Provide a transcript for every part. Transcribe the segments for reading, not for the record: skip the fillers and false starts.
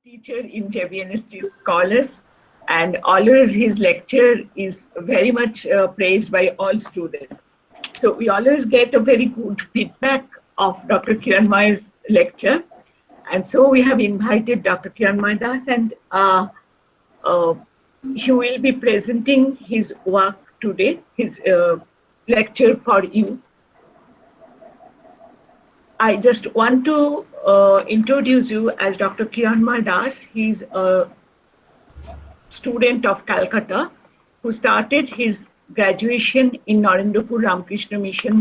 teacher in JBNST Scholars, and always his lecture is very much praised by all students. So we always get a very good feedback of Dr. Kiranmay's lecture. And so we have invited Dr. Kiranmay Das, and he will be presenting his work today, his lecture for you. I just want to introduce you as Dr. Kiranmay Das. He's a student of Calcutta who started his graduation in Narendrapur Ramakrishna Mission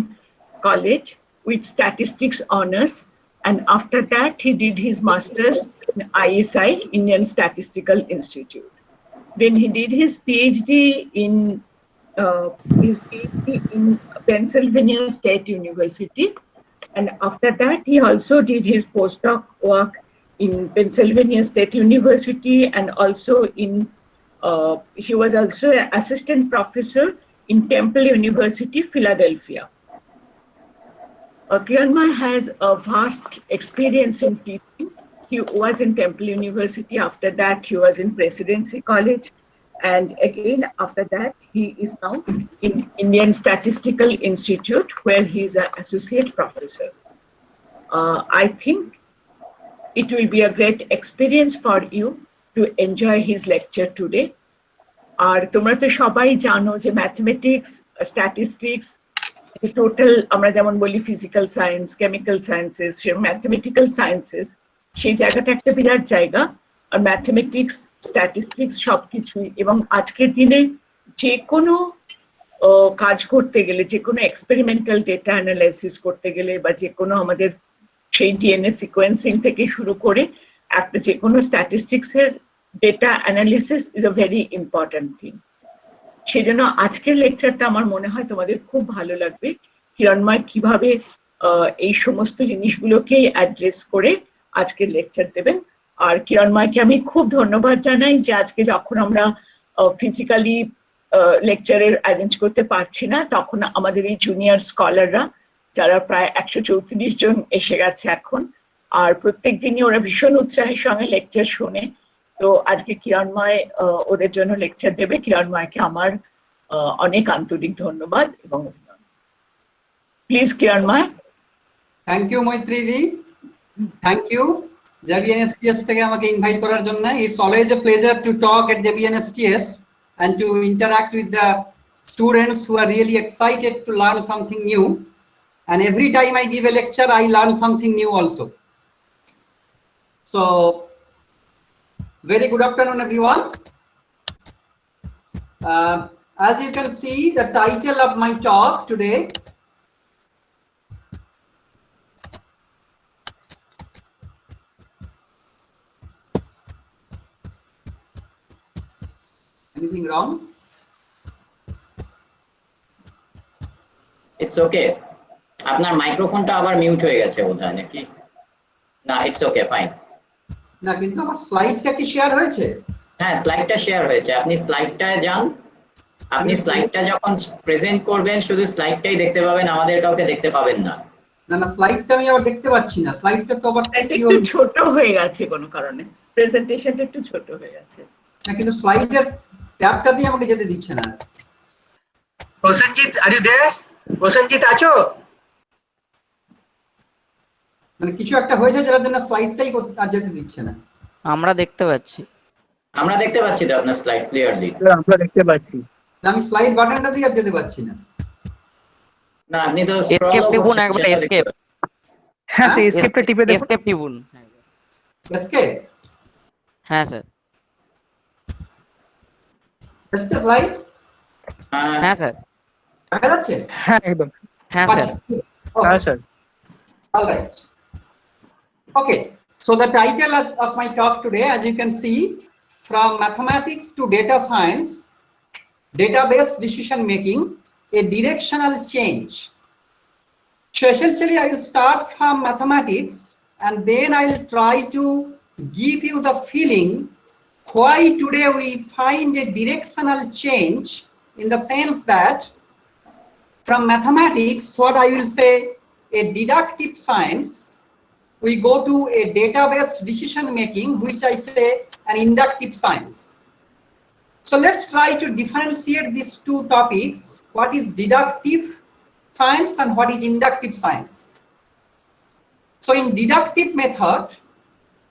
College with statistics honors, and after that he did his master's in ISI, Indian Statistical Institute. Then he did his PhD in Pennsylvania State University, and after that he also did his postdoc work in Pennsylvania State University, and also in he was also an assistant professor in Temple University, Philadelphia. Kiranmay has a vast experience in teaching. He was in Temple University. After that, he was in Presidency College. And again, after that, he is now in Indian Statistical Institute, where he is an associate professor. I think it will be a great experience for you to enjoy his lecture today. আর তোমরা তো সবাই জানো যে mathematics, statistics, total আমরা যেমন বলি physical science, chemical sciences, mathematical sciences, সেই জায়গাটা একটা বিরাট জায়গা। আর ম্যাথমেটিক্স, স্ট্যাটিস্টিক্স সবকিছুই, এবং আজকের দিনে যে কোনো কাজ করতে গেলে, যে কোনো এক্সপেরিমেন্টাল ডেটা অ্যানালাইসিস করতে গেলে, বা যে কোনো আমাদের সেই ডিএনএ সিকোয়েন্সিং থেকে শুরু করে একটা যে কোনো স্ট্যাটিস্টিক্সের data analysis is a very important thing. সেই জন্য আজকের লেকচারটা আমার মনে হয় তোমাদের খুব ভালো লাগবে। কিরণময় কিভাবে এই সমস্ত জিনিসগুলোকেই অ্যাড্রেস করে আজকের লেকচার দেবেন। আর কিরণময়কে আমি খুব ধন্যবাদ জানাই যে আজকে যখন আমরা ফিজিক্যালি লেকচারের অ্যারেঞ্জ করতে পারছি না, তখন আমাদের এই জুনিয়র স্কলাররা যারা প্রায় 134 জন এসে গেছে এখন, আর প্রত্যেক দিনই ওরা ভীষণ উৎসাহের সঙ্গে লেকচার শোনে। তো আজকে কিরণময় ওদের জন্য লেকচার দেবে। কিরণময়কে আমার অনেক আন্তরিক ধন্যবাদ এবং প্লিজ কিরণময়। থ্যাংক ইউ মৈত্রী দি, থ্যাংক ইউ JBNSTS থেকে আমাকে ইনভাইট করার জন্য। It's always a pleasure to talk at JBNSTS and to interact with the students who are really excited to learn something new. And every time I give a lecture, I learn something new also. So very good afternoon, everyone. As you can see, the title of my talk today anything wrong? It's okay. আপনার মাইক্রোফোনটা আবার mute হয়ে গেছে বোধহয় নাকি? না, it's okay, fine. না, কিন্তু আমার স্লাইডটা কি শেয়ার হয়েছে? হ্যাঁ, স্লাইডটা শেয়ার হয়েছে। আপনি স্লাইডটায় যান। আপনি স্লাইডটা যখন প্রেজেন্ট করবেন শুধু স্লাইডটাই দেখতে পাবেন, আমাদের কাউকে দেখতে পাবেন না। না না, স্লাইডটা আমি আবার দেখতে পাচ্ছি না। স্লাইডটা তো আবার একটু ছোট হয়ে গেছে কোনো কারণে, প্রেজেন্টেশনটা একটু ছোট হয়ে গেছে। না, কিন্তু স্লাইডের ট্যাবটা দিয়ে আমাকে যেতে দিচ্ছে না। Prosenjit, are you there? Prosenjit আছো? মানে কিছু একটা হয়েছে যার জন্য স্লাইডটাই আর যেতে দিচ্ছে না। আমরা দেখতে পাচ্ছি। আমরা দেখতে পাচ্ছি তো আপনার স্লাইড ক্লিয়ারলি। আমরা দেখতে পাচ্ছি। আমি স্লাইড বাটনটা দিয়ে আর যেতে পাচ্ছি না। না, আপনি তো এসকেপ টিপুন একবার, এসকেপ। হ্যাঁ, সেই এসকেপটা টিপে দেখুন। এসকেপ টিপুন। এসকেপ? হ্যাঁ স্যার। এসছে স্লাইড? হ্যাঁ স্যার। দেখা যাচ্ছে? হ্যাঁ, একদম। হ্যাঁ স্যার। হ্যাঁ sir. All right. Okay. So the title of my talk today, as you can see, from mathematics to data science, database decision making, a directional change. So essentially, I will start from mathematics, and then I'll try to give you the feeling why today we find a directional change, in the sense that from mathematics, what I will say, a deductive science, we go to a data-based decision making, which I say an inductive science. So let's try to differentiate these two topics. What is deductive science and what is inductive science? So in deductive method,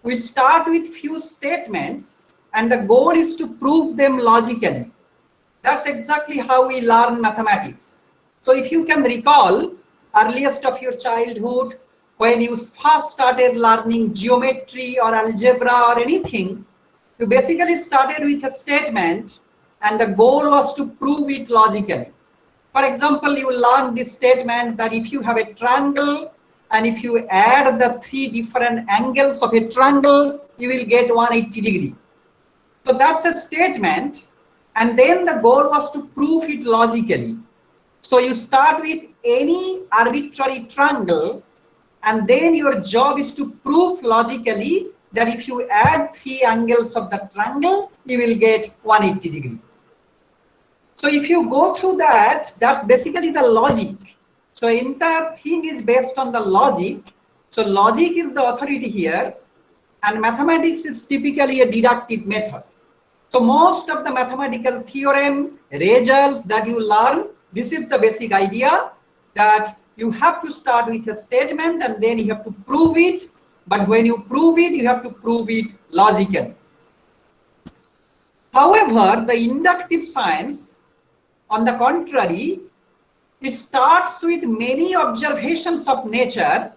we start with few statements and the goal is to prove them logically. That's exactly how we learn mathematics. So if you can recall earliest of your childhood, when you first started learning geometry or algebra or anything, you basically started with a statement and the goal was to prove it logically. For example, you learn this statement that if you have a triangle and if you add the three different angles of a triangle, you will get 180 degree. So that's a statement, and then the goal was to prove it logically. So you start with any arbitrary triangle, and then your job is to prove logically that if you add three angles of the triangle, you will get 180 degree. So if you go through that, that's basically the logic. So entire thing is based on the logic. So logic is the authority here, and mathematics is typically a deductive method. So most of the mathematical theorem, results that you learn, this is the basic idea, that you have to start with a statement and then you have to prove it. But when you prove it, you have to prove it logically. However, the inductive science, on the contrary, it starts with many observations of nature,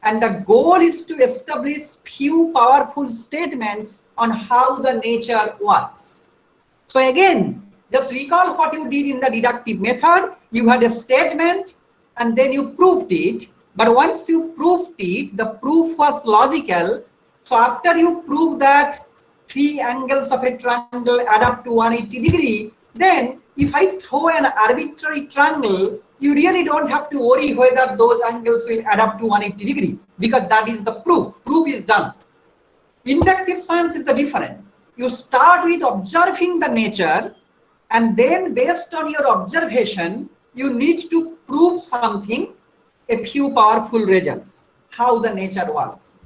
and the goal is to establish few powerful statements on how the nature works. So again, just recall what you did in the deductive method. You had a statement and then you proved it. But once you proved it, the proof was logical. So after you prove that three angles of a triangle add up to 180 degree, then if I throw an arbitrary triangle, you really don't have to worry whether those angles will add up to 180 degree, because that is the proof. Proof is done. Inductive science is different. You start with observing the nature, and then based on your observation, you need to prove something, a few powerful results, how the nature works.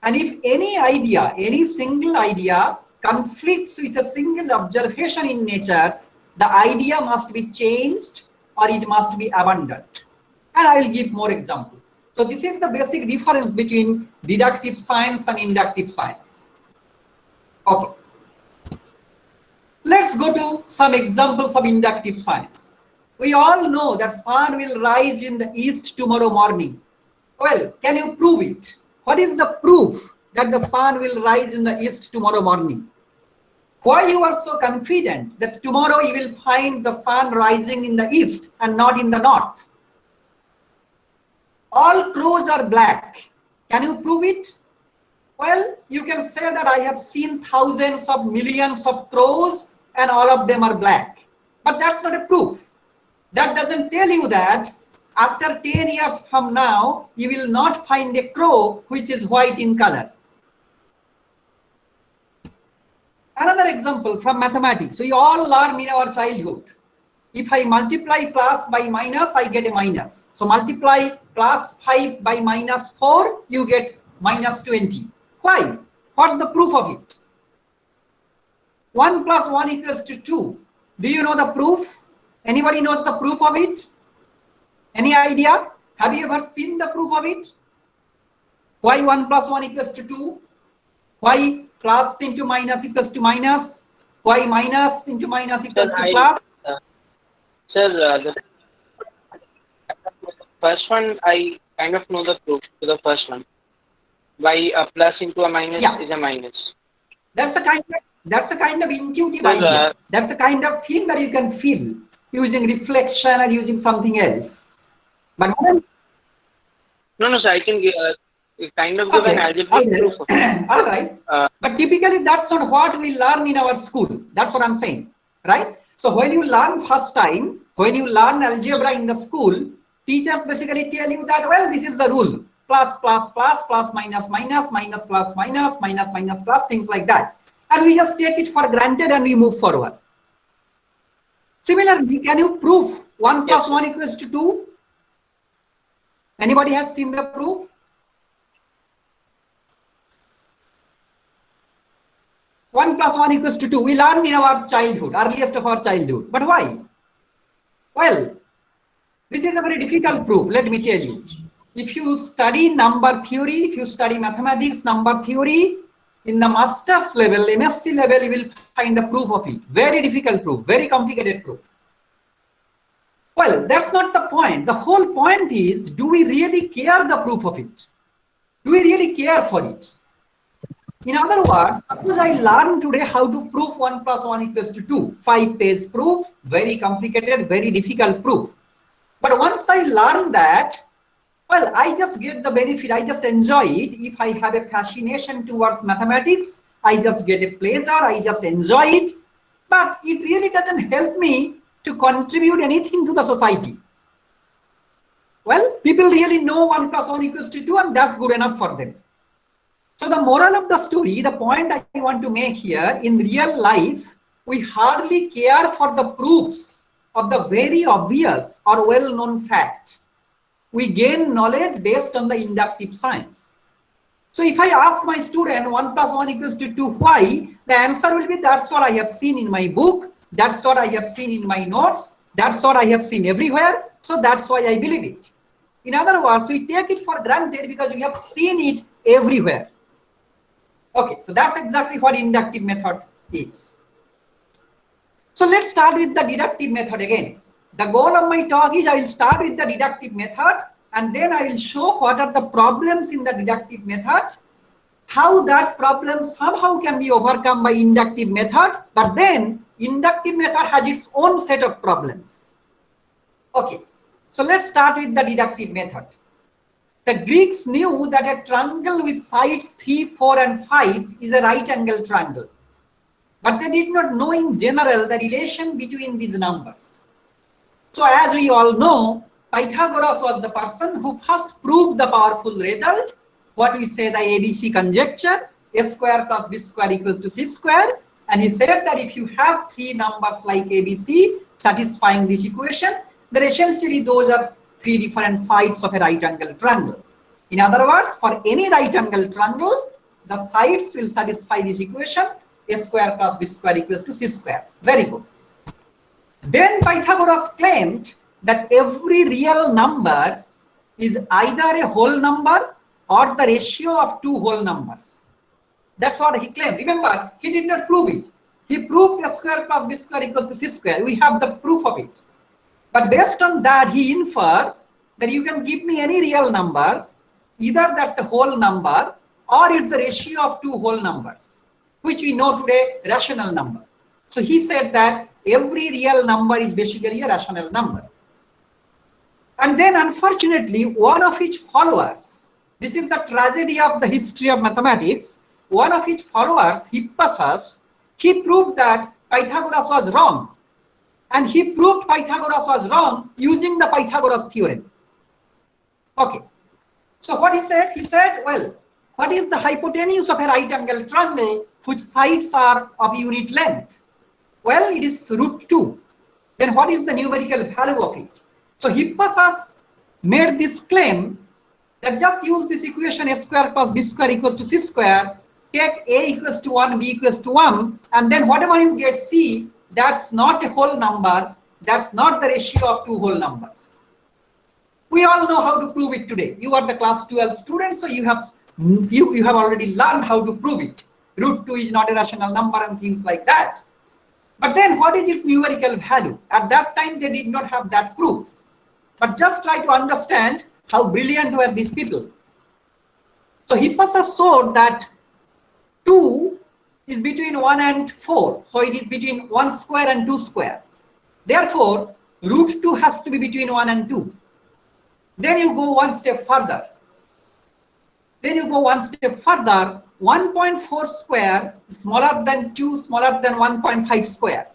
And if any idea, any single idea conflicts with a single observation in nature, the idea must be changed or it must be abandoned. And I will give more examples. So this is the basic difference between deductive science and inductive science. Okay. Let's go to some examples of inductive science. We all know that sun will rise in the east tomorrow morning. Well, can you prove it? What is the proof that the sun will rise in the east tomorrow morning? Why you are so confident that tomorrow you will find the sun rising in the east and not in the north? All crows are black. Can you prove it? Well, you can say that I have seen thousands of millions of crows and all of them are black. But that's not a proof. That doesn't tell you that after 10 years from now, you will not find a crow which is white in color. Another example from mathematics. We all learn in our childhood. If I multiply plus by minus, I get a minus. So multiply plus 5 by minus 4, you get minus 20. Why? What's the proof of it? 1 plus 1 equals to 2. Do you know the proof? Anybody knows the proof of it? Any idea? Have you ever seen the proof of it? Why 1 plus 1 equals to 2? Why plus into minus equals to minus? Why minus into minus equals to plus? Sir, the first one, I kind of know the proof to the first one. Why a plus into a minus is a minus. That's a kind of intuitive idea. That's the kind of thing that you can feel using reflection and using something else. But no, sir, I can kind of give an algebraic proof of it. All right. But typically that's not what we learn in our school. That's what I'm saying, right? So when you learn first time, when you learn algebra in the school, teachers basically tell you that, well, this is the rule. Plus, plus, plus, plus, minus, minus, minus, plus, minus, minus, minus, plus, things like that. And we just take it for granted and we move forward. Similarly, can you prove 1 plus 1 equals to 2? Anybody has seen the proof? 1 plus 1 equals to 2. We learned in our childhood, earliest of our childhood. But why? Well, this is a very difficult proof, let me tell you. If you study number theory, if you study mathematics number theory, in the master's level, MSc level, you will find the proof of it. Very difficult proof, very complicated proof. Well, that's not the point. The whole point is, do we really care the proof of it? Do we really care for it? In other words, suppose I learn today how to prove 1 plus 1 equals to 2. 5-page proof, very complicated, very difficult proof. But once I learn that, well, I just get the benefit, I just enjoy it. If I have a fascination towards mathematics, I just get a pleasure, I just enjoy it. But it really doesn't help me to contribute anything to the society. Well, people really know 1 plus 1 equals to 2 and that's good enough for them. So the moral of the story, the point I want to make here, in real life, we hardly care for the proofs of the very obvious or well-known fact. We gain knowledge based on the inductive science. So if I ask my student 1 plus 1 equals to 2, why? The answer will be, that's what I have seen in my book, that's what I have seen in my notes, that's what I have seen everywhere, so that's why I believe it. In other words, we take it for granted because we have seen it everywhere. Okay, so that's exactly what inductive method is. So let's start with the deductive method again. The goal of my talk is I will start with the deductive method and then I will show what are the problems in the deductive method, how that problem somehow can be overcome by inductive method, but then inductive method has its own set of problems. Okay, so let's start with the deductive method. The Greeks knew that a triangle with sides 3, 4 and 5 is a right angle triangle. But they did not know in general the relation between these numbers. So as we all know, Pythagoras was the person who first proved the powerful result, what we say the ABC conjecture, a square plus b square equals to c square. And he said that if you have 3 numbers like ABC satisfying this equation, then essentially those are 3 different sides of a right angle triangle. In other words, for any right angle triangle, the sides will satisfy this equation, a square plus b square equals to c square. Very good. Then Pythagoras claimed that every real number is either a whole number or the ratio of 2 whole numbers. That's what he claimed. Remember, he did not prove it. He proved a square plus b square equals to c square. We have the proof of it. But based on that, he inferred that you can give me any real number, either that's a whole number or it's the ratio of 2 whole numbers, which we know today rational number. So he said that every real number is basically a rational number. And then unfortunately, one of his followers, this is the tragedy of the history of mathematics, one of his followers, Hippasus, he proved that Pythagoras was wrong. And he proved Pythagoras was wrong using the Pythagoras theorem. Okay. So what he said, well, what is the hypotenuse of a right angle triangle whose sides are of unit length? Well, it is √2. Then what is the numerical value of it? So Hippasus made this claim that just use this equation a square plus b square equals to c square, take a equals to 1, b equals to 1, and then whatever you get c, that's not a whole number, that's not the ratio of 2 whole numbers. We all know how to prove it today. You are the class 12 students, so you have already learned how to prove it. √2 is not a rational number and things like that. But then what is its numerical value? At that time, they did not have that proof. But just try to understand how brilliant were these people. So Hippasus showed that 2 is between 1 and 4. So it is between 1 square and 2 square. Therefore, √2 has to be between 1 and 2. Then you go one step further. 1.4 square is smaller than 2, smaller than 1.5 square.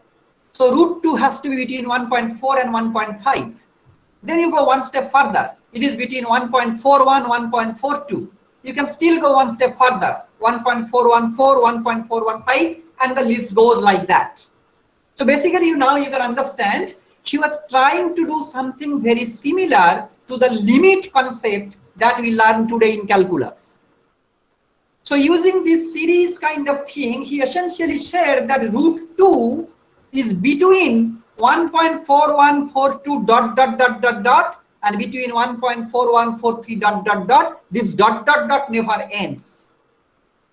So √2 has to be between 1.4 and 1.5. Then you go one step further. It is between 1.41, 1.42. You can still go one step further. 1.414, 1.415, and the list goes like that. So basically now you can understand she was trying to do something very similar to the limit concept that we learn today in calculus. So using this series kind of thing, he essentially said that root 2 is between 1.4142 dot dot dot dot dot and between 1.4143 dot dot dot. This dot dot dot never ends.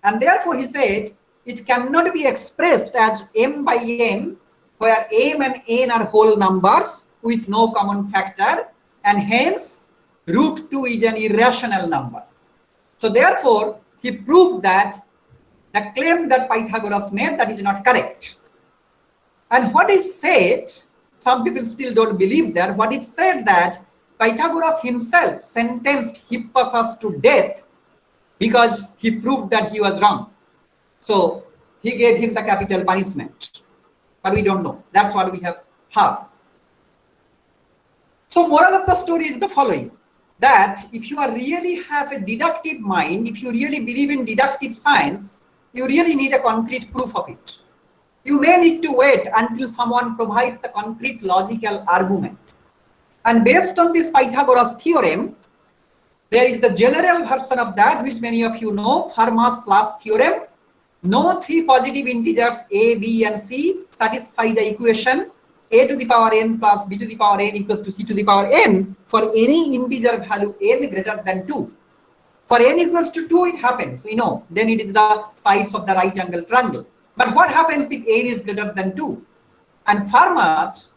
And therefore he said it cannot be expressed as m by n, where m and n are whole numbers with no common factor, and hence root 2 is an irrational number. So therefore he proved that the claim that Pythagoras made, that is not correct. And what is said, some people still don't believe that, what is said that Pythagoras himself sentenced Hippasus to death because he proved that he was wrong. So he gave him the capital punishment. But we don't know. That's what we have heard. So moral of the story is the following, that if you are really have a deductive mind, if you really believe in deductive science, you really need a concrete proof of it. You may need to wait until someone provides a concrete logical argument. And based on this Pythagoras theorem, there is the general version of that, which many of you know, Fermat's last theorem. No three positive integers a, b, and c satisfy the equation a to the power n plus b to the power n equals to c to the power n for any integer value n greater than 2. For n equals to 2, it happens, we know. Then it is the sides of the right angle triangle. But what happens if n is greater than 2? And Fermat,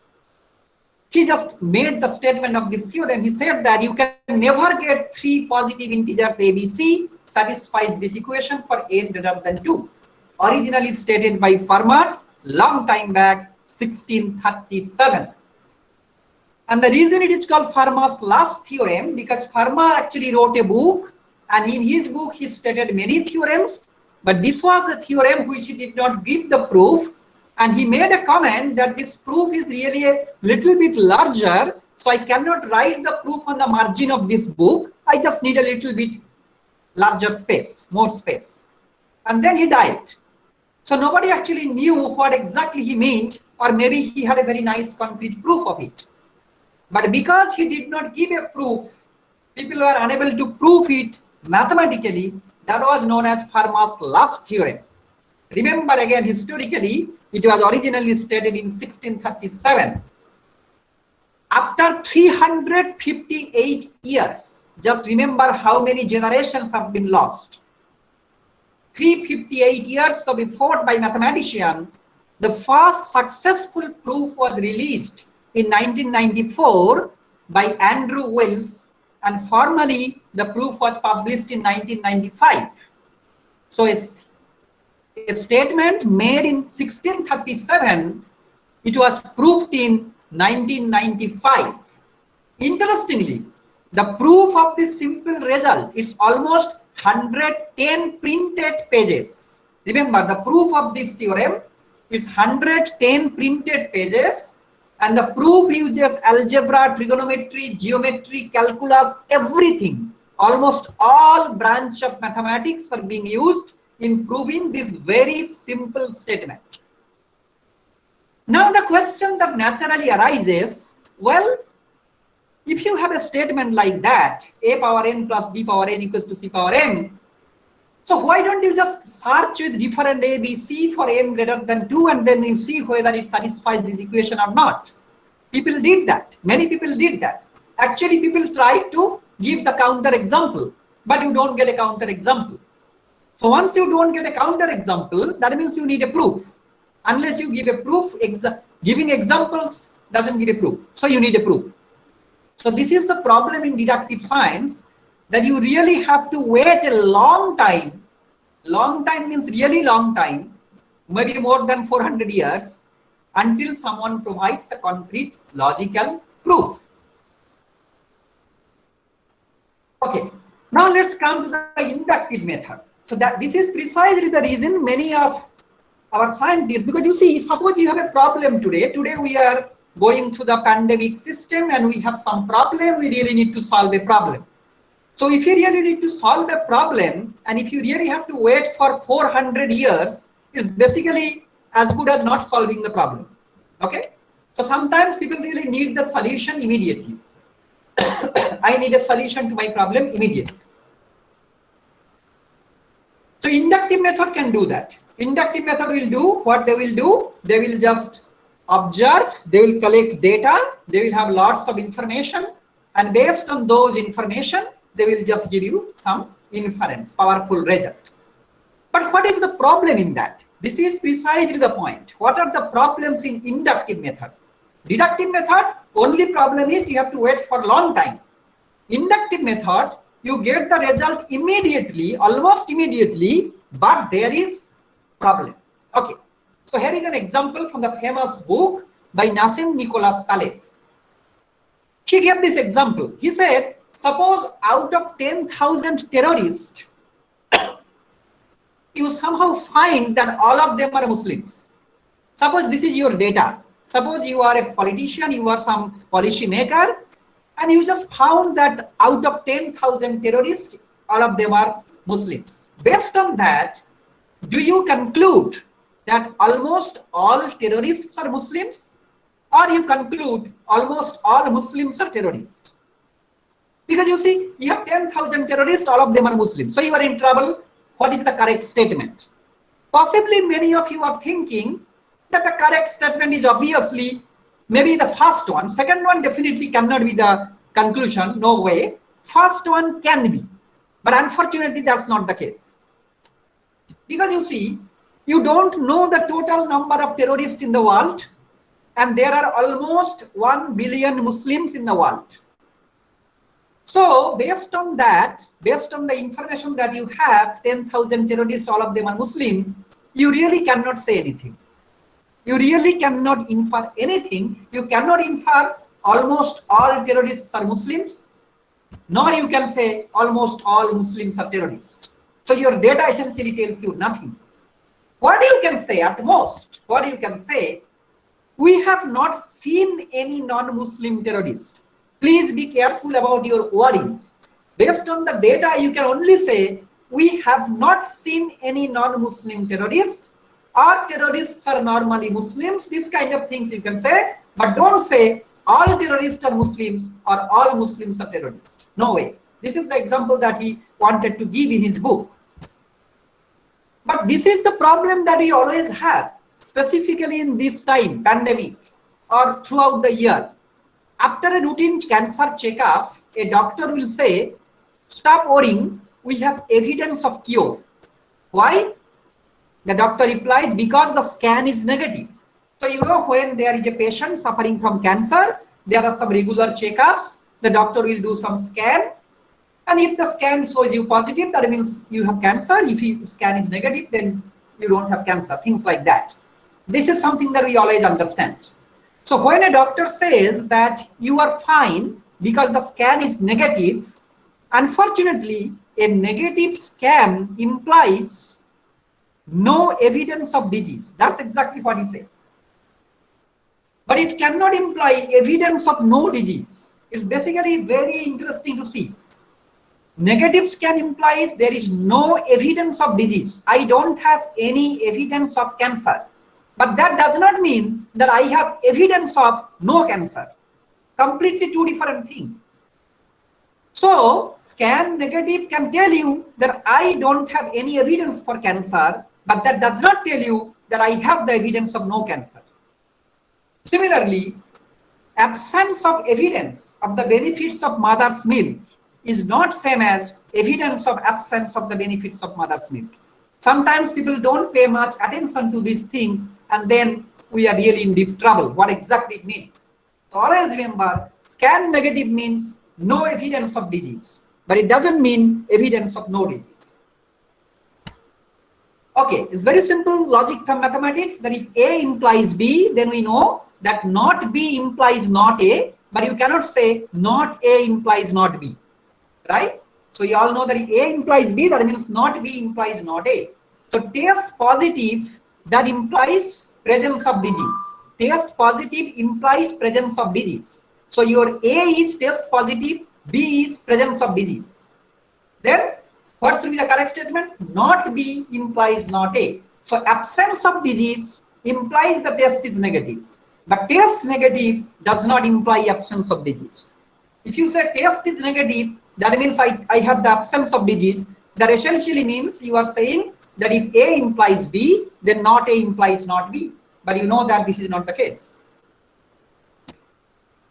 he just made the statement of this theorem. He said that you can never get three positive integers a, b, c satisfies this equation for n greater than 2. Originally stated by Fermat long time back, 1637. And the reason it is called Fermat's last theorem, because Fermat actually wrote a book, and in his book he stated many theorems, but this was a theorem which he did not give the proof, and he made a comment that this proof is really a little bit larger, so I cannot write the proof on the margin of this book. I just need a little bit larger space, more space. And then he died. So nobody actually knew what exactly he meant, or maybe he had a very nice concrete proof of it. But because he did not give a proof, people were unable to prove it mathematically. That was known as Fermat's last theorem. Remember again, historically, it was originally stated in 1637. After 358 years, just remember how many generations have been lost. 358 years of effort by mathematician, the first successful proof was released in 1994 by Andrew Wells, and formally the proof was published in 1995. So a statement made in 1637, it was proved in 1995. Interestingly, the proof of this simple result is almost 110 printed pages. Remember, the proof of this theorem is 110 printed pages, and the proof uses algebra, trigonometry, geometry, calculus, everything. Almost all branch of mathematics are being used in proving this very simple statement. Now the question that naturally arises, well, if you have a statement like that, a power n plus b power n equals to c power n, so why don't you just search with different a, b, c for n greater than 2, and then you see whether it satisfies this equation or not? People did that. Many people did that. Actually, people tried to give the counter example, but you don't get a counter example. So once you don't get a counter example, that means you need a proof. Unless you give a proof, giving examples doesn't give a proof. So you need a proof. So this is the problem in deductive science, that you really have to wait a long time. Long time means really long time, maybe more than 400 years, until someone provides a concrete logical proof. Okay, now let's come to the inductive method. So that this is precisely the reason many of our scientists, because you see, suppose you have a problem today. Today we are going through the pandemic system and we have some problem, we really need to solve a problem. So if you really need to solve a problem, and if you really have to wait for 400 years, it's basically as good as not solving the problem. Okay? So sometimes people really need the solution immediately. I need a solution to my problem immediately. So inductive method can do that. Inductive method will do what they will do. They will just observe, they will collect data, they will have lots of information, and based on those information, they will just give you some inference, powerful result. But what is the problem in that? This is precisely the point. What are the problems in inductive method? Deductive method, only problem is you have to wait for a long time. Inductive method, you get the result immediately, almost immediately, but there is problem. Okay, so here is an example from the famous book by Nassim Nicholas Taleb. He gave this example. He said, suppose out of 10,000 terrorists, you somehow find that all of them are Muslims. Suppose this is your data. Suppose you are a politician, you are some policy maker, and you just found that out of 10,000 terrorists, all of them are Muslims. Based on that, do you conclude that almost all terrorists are Muslims? Or you conclude almost all Muslims are terrorists? Because you see, you have 10,000 terrorists, all of them are Muslims. So you are in trouble. What is the correct statement? Possibly many of you are thinking that the correct statement is obviously maybe the first one. Second one definitely cannot be the conclusion, no way. First one can be, but unfortunately that's not the case. Because you see, you don't know the total number of terrorists in the world, and there are almost 1 billion Muslims in the world. So based on that, based on the information that you have, 10,000 terrorists, all of them are Muslim, you really cannot say anything. You really cannot infer anything. You cannot infer almost all terrorists are Muslims, nor you can say almost all Muslims are terrorists. So your data essentially tells you nothing. What you can say at most, what you can say, we have not seen any non-Muslim terrorist. Please be careful about your wording. Based on the data, you can only say, we have not seen any non-Muslim terrorist, or terrorists are normally Muslims. These kind of things you can say, but don't say all terrorists are Muslims or all Muslims are terrorists. No way. This is the example that he wanted to give in his book. But this is the problem that we always have, specifically in this time, pandemic, or throughout the year. After a routine cancer checkup, a doctor will say, stop worrying, we have evidence of cure. Why? The doctor replies, because the scan is negative. So you know, when there is a patient suffering from cancer, there are some regular checkups, the doctor will do some scan, and if the scan shows you positive, that means you have cancer. If the scan is negative, then you don't have cancer, things like that. This is something that we always understand. So when a doctor says that you are fine because the scan is negative, unfortunately, a negative scan implies no evidence of disease. That's exactly what he said. But it cannot imply evidence of no disease. It's basically very interesting to see. Negative scan implies there is no evidence of disease. I don't have any evidence of cancer. But that does not mean that I have evidence of no cancer. Completely two different things. So, scan negative can tell you that I don't have any evidence for cancer, but that does not tell you that I have the evidence of no cancer. Similarly, absence of evidence of the benefits of mother's milk is not same as evidence of absence of the benefits of mother's milk. Sometimes people don't pay much attention to these things, and then we are really in deep trouble. What exactly it means? So always remember, scan negative means no evidence of disease, but it doesn't mean evidence of no disease. Okay, it's very simple logic from mathematics that if A implies B, then we know that not B implies not A, but you cannot say not A implies not B, right? So you all know that if A implies B, that means not B implies not A. So test positive, that implies presence of disease. Test positive implies presence of disease. So your A is test positive, B is presence of disease. Then what should be the correct statement? Not B implies not A. So absence of disease implies the test is negative. But test negative does not imply absence of disease. If you say test is negative, that means I have the absence of disease. That essentially means you are saying that if A implies B, then not A implies not B. But you know that this is not the case.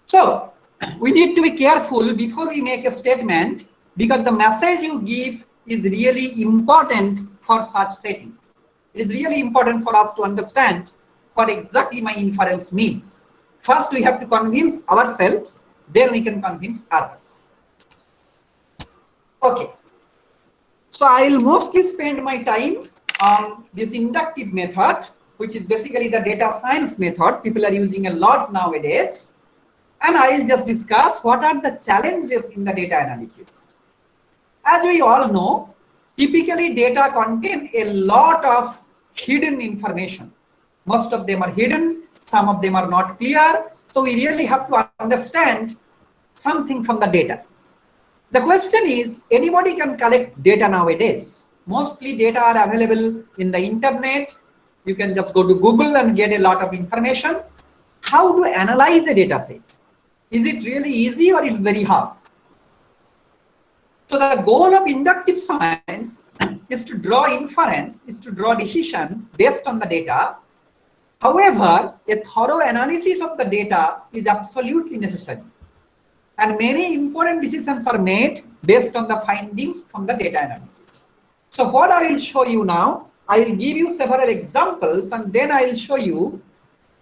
So we need to be careful before we make a statement, because the message you give is really important for such settings. It is really important for us to understand what exactly my inference means. First, we have to convince ourselves, then we can convince others. Okay. So I will mostly spend my time on this inductive method, which is basically the data science method people are using a lot nowadays. And I will just discuss what are the challenges in the data analysis. As we all know, typically data contain a lot of hidden information. Most of them are hidden, some of them are not clear. So we really have to understand something from the data. The question is, anybody can collect data nowadays. Mostly data are available in the internet. You can just go to Google and get a lot of information. How to analyze a data set? Is it really easy or it's very hard? So the goal of inductive science is to draw inference, is to draw decision based on the data. However, a thorough analysis of the data is absolutely necessary. And many important decisions are made based on the findings from the data analysis. So what I will show you now, I will give you several examples and then I will show you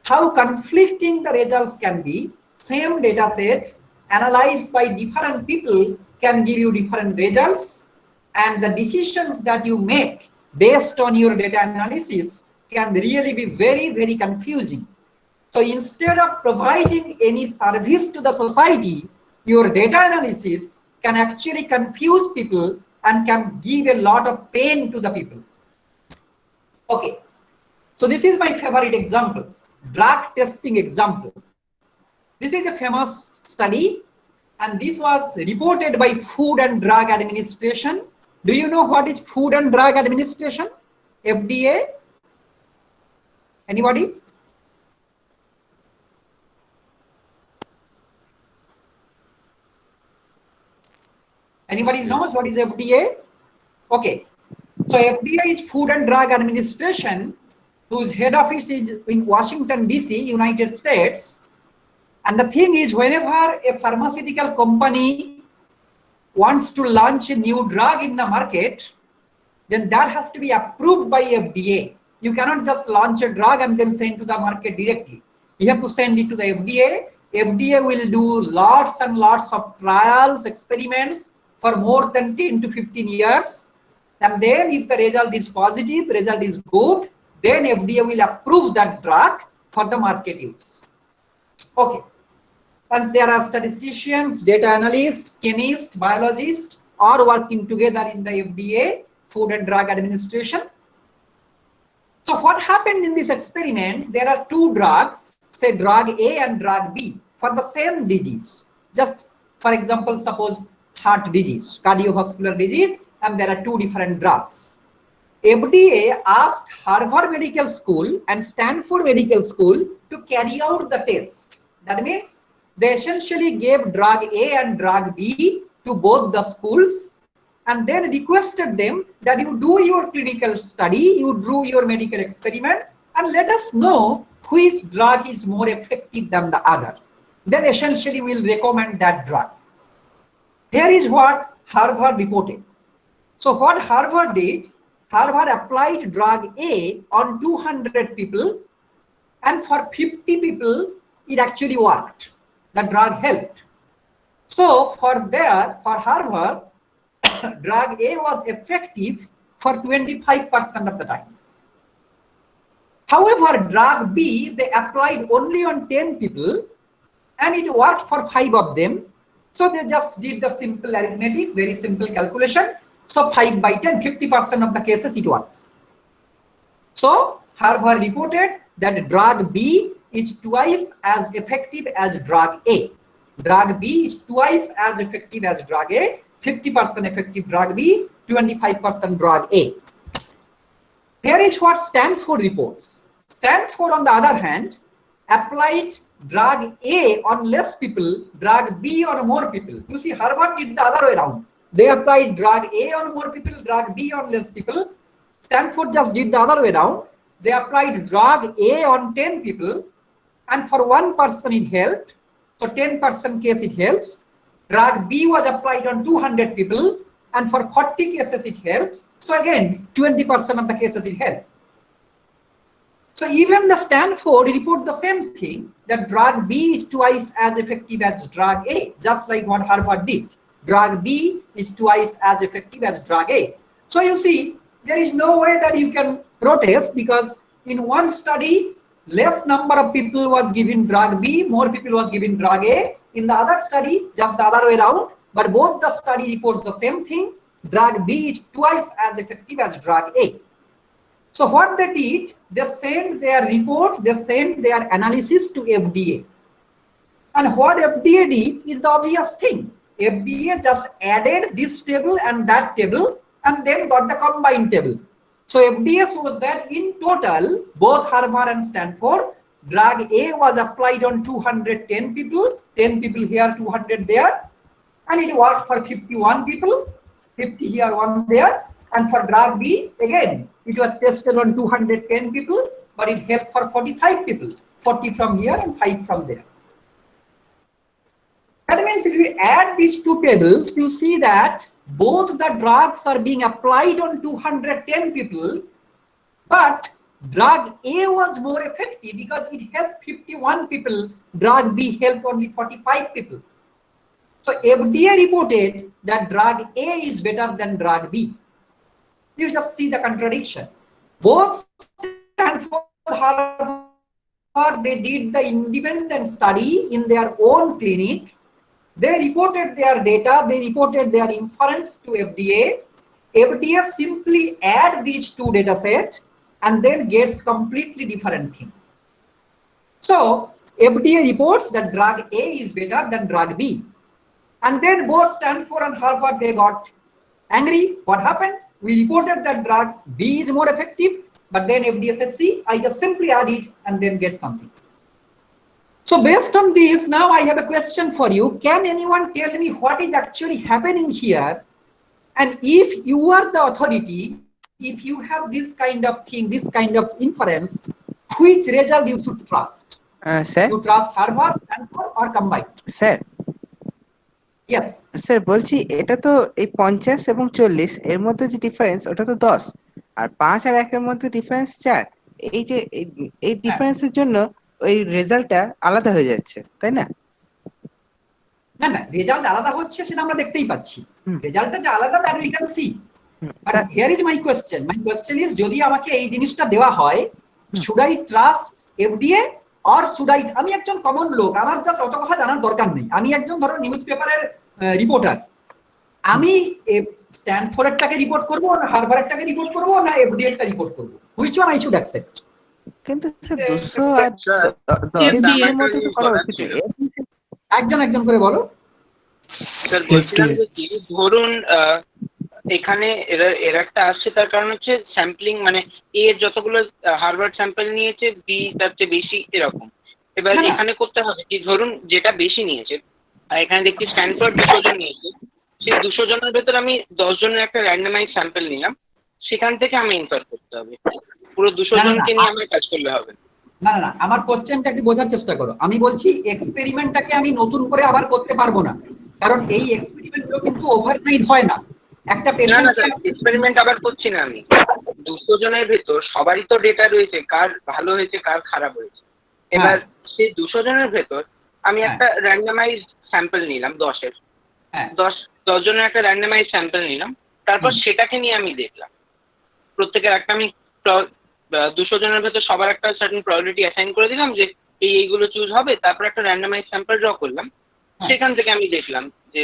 how conflicting the results can be. Same data set analyzed by different people can give you different results, and the decisions that you make based on your data analysis can really be very, very confusing. So instead of providing any service to the society, your data analysis can actually confuse people and can give a lot of pain to the people. Okay, so this is my favorite example, drug testing example. This is a famous study, and this was reported by Food and Drug Administration. Do you know what is Food and Drug Administration? FDA? Anybody? Anybody knows what is FDA? Okay. So FDA is Food and Drug Administration, whose head office is in Washington, DC, United States. And the thing is, whenever a pharmaceutical company wants to launch a new drug in the market, then that has to be approved by FDA. You cannot just launch a drug and then send to the market directly. You have to send it to the FDA. FDA will do lots and lots of trials, experiments for more than 10 to 15 years. And then if the result is positive, result is good, then FDA will approve that drug for the market use. Okay. Once there are statisticians, data analysts, chemists, biologists, all working together in the FDA, Food and Drug Administration. So what happened in this experiment, there are two drugs, say drug A and drug B, for the same disease. Just for example, suppose heart disease, cardiovascular disease, and there are two different drugs. FDA asked Harvard Medical School and Stanford Medical School to carry out the test. That means they essentially gave drug A and drug B to both the schools and then requested them that you do your clinical study, you do your medical experiment, and let us know which drug is more effective than the other. Then essentially we'll recommend that drug. Here is what Harvard reported. So what Harvard did, Harvard applied drug A on 200 people, and for 50 people, it actually worked. The drug helped. So for Harvard, drug A was effective for 25% of the time. However, drug B, they applied only on 10 people, and it worked for 5 of them. So they just did the simple arithmetic, very simple calculation. So 5 by 10, 50% of the cases it works. So Harvard reported that drug B is twice as effective as drug A. Drug B is twice as effective as drug A, 50% effective drug B, 25% drug A. Here is what Stanford reports. Stanford, on the other hand, applied drug A on less people, drug B on more people. You see, Harvard did the other way around. They applied drug A on more people, drug B on less people. Stanford just did the other way around. They applied drug A on 10 people, and for 1 person it helped. So 10% case it helps. Drug B was applied on 200 people, and for 40 cases it helps. So again, 20% of the cases it helps. So even the Stanford report the same thing, that drug B is twice as effective as drug A, just like what Harvard did. Drug B is twice as effective as drug A. So you see, there is no way that you can protest, because in one study, less number of people was given drug B, more people was given drug A. In the other study, just the other way around, but both the study reports the same thing. Drug B is twice as effective as drug A. So what they did, they sent their report, they sent their analysis to FDA. And what FDA did is the obvious thing. FDA just added this table and that table, and then got the combined table. So FDA shows that in total, both Harvard and Stanford, drug A was applied on 210 people, 10 people here, 200 there, and it worked for 51 people, 50 here, 1 there. And for drug B, again, it was tested on 210 people, but it helped for 45 people, 40 from here and 5 from there. That means if you add these two tables, you see that both the drugs are being applied on 210 people, but drug A was more effective because it helped 51 people, drug B helped only 45 people. So FDA reported that drug A is better than drug B. You just see the contradiction. Both Stanford, Harvard, they did the independent study in their own clinic. They reported their data, they reported their inference to FDA. FDA simply add these two data sets and then gets completely different thing. So FDA reports that drug A is better than drug B. And then both Stanford and Harvard, they got angry. What happened? We reported that drug B is more effective, but then FDA said, see, I just simply add it and then get something. So based on this, now I have a question for you. Can anyone tell me what is actually happening here? And if you are the authority, if you have this kind of thing, this kind of inference, which result you should trust? Sir? You trust Harvard, Stanford, or combined? Sir? Yes. Sir বলছি এটা তো এই 50 এবং 40 এর মধ্যে যে difference ওটা তো 10 আর 5 আর 1 এর মধ্যে ডিফারেন্স 4 এই যে এই ডিফারেন্সের জন্য ওই রেজাল্টটা আলাদা হয়ে যাচ্ছে তাই না? না না, রেজাল্ট আলাদা হচ্ছে সেটা আমরা দেখতেই পাচ্ছি। রেজাল্টটা যে আলাদা that we can see. But here is my question. My question is, যদি আমাকে এই জিনিসটা দেওয়া হয়, should I trust FDA or should I, আমি একজন কমন লোক, আমার জাস্ট অত কথা জানার দরকার নেই, আমি একজন ধরো নিউজ পেপারের রিপোর্টার, আমি স্ট্যানফোর্ডেরটাকে রিপোর্ট করব না হার্ভার্ডটাকে রিপোর্ট করব না এফডিএরটা রিপোর্ট করব? Which one I should accept? কিন্তু স্যার 200 আর 10 এর মধ্যে তো করা উচিত। একজন একজন করে বলো। স্যার বলছিলাম যে কি, ধরুন এখানে এরারটা আসছে তার কারণ হচ্ছে স্যাম্পলিং, মানে এ এর যতগুলো হার্ভার্ড স্যাম্পল নিয়েছে, বি তার চেয়ে বেশি, এরকম। এবার এখানে করতে হবে কি, ধরুন যেটা বেশি নিয়েছে, এখানে দেখছি স্ট্যানফোর্ড 200 জন নিয়েছে, সেই 200 জনের ভেতর আমি 10 জনের একটা র্যান্ডমাইজ স্যাম্পল নিলাম, সেখান থেকে আমি ইনফার করতে হবে, পুরো 200 জনকে নিয়ে আমার কাজ করলে হবে না। না না, আমার কোশ্চেনটা একটু বোঝার চেষ্টা করো। আমি বলছি এক্সপেরিমেন্টটাকে আমি নতুন করে আবার করতে পারবো না, কারণ এই এক্সপেরিমেন্টগুলো কিন্তু ওভারনাইট হয় না। একটা পেশেন্ট, না এক্সপেরিমেন্ট আবার করছি না আমি, 200 জনের ভেতর সবারই তো ডেটা রয়েছে, কার ভালো হয়েছে কার খারাপ হয়েছে। এবার সেই 200 জনের ভেতর আমি একটা র্যান্ডমাইজ স্যাম্পল নিলাম 10-এর, 10 জনের একটা র্যান্ডমাইজ স্যাম্পল নিলাম, তারপর সেটাকে নিয়ে আমি দেখলাম প্রত্যেকের একটা, আমি 200 জনের ভেতর সবার একটা সার্টেন প্রবাবিলিটি অ্যাসাইন করে দিলাম যে এইগুলো চুজ হবে, তারপর একটা র্যান্ডমাইজ স্যাম্পল ড্র করলাম, সেখান থেকে আমি দেখলাম যে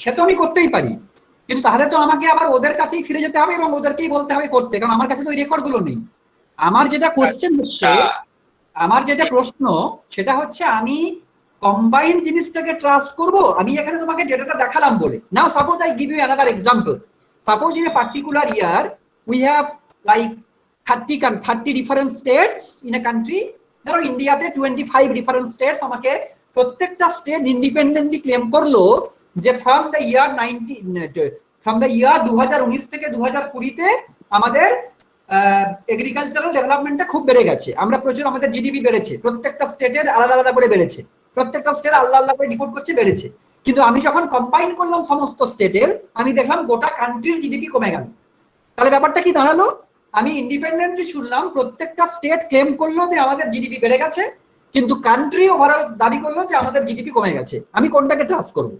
সে তো আমি করতেই পারি, কিন্তু তাহলে তো আমাকে আবার ওদের কাছেই ফিরে যেতে হবে এবং ওদেরকেই বলতে হবে করতে, কারণ আমার কাছে তো ওই রেকর্ড গুলো নেই। আমার যেটা কোশ্চেন হচ্ছে, আমার যেটা প্রশ্ন সেটা হচ্ছে, আমি কম্বাইন্ড জিনিসটাকে ট্রাস্ট করব? আমি এখানে তোমাকে ডেটাটা দেখালাম বলে। Now suppose I give you another example. Suppose in a particular year we have like 30 different states in a country. ধরো ইন্ডিয়াতে 25 ডিফারেন্ট স্টেটস, আমাকে প্রত্যেকটা স্টেট ইন্ডিপেন্ডেন্টলি ক্লেম করলো যে ফ্রম দ্য ইয়ার 2019 থেকে 2020 তে আমাদের এগ্রিকালচারাল ডেভেলপমেন্টটা খুব বেড়ে গেছে, আমরা প্রচুর, আমাদের জিডিপি বেড়েছে, প্রত্যেকটা স্টেটের আলাদা আলাদা করে বেড়েছে, প্রত্যেকটা স্টেট আলাদা আলাদা করে রিপোর্ট করছে বেড়েছে। কিন্তু আমি যখন কম্বাইন করলাম সমস্ত স্টেটের, আমি দেখলাম গোটা কান্ট্রির জিডিপি কমে গেল। তাহলে ব্যাপারটা কি দাঁড়ালো? আমি ইন্ডিপেন্ডেন্টলি শুনলাম প্রত্যেকটা স্টেট ক্লেম করলো যে আমাদের জিডিপি বেড়ে গেছে, কিন্তু কান্ট্রি ওভারঅল দাবি করলো যে আমাদের জিডিপি কমে গেছে। আমি কোনটাকে ট্রাস্ট করবো?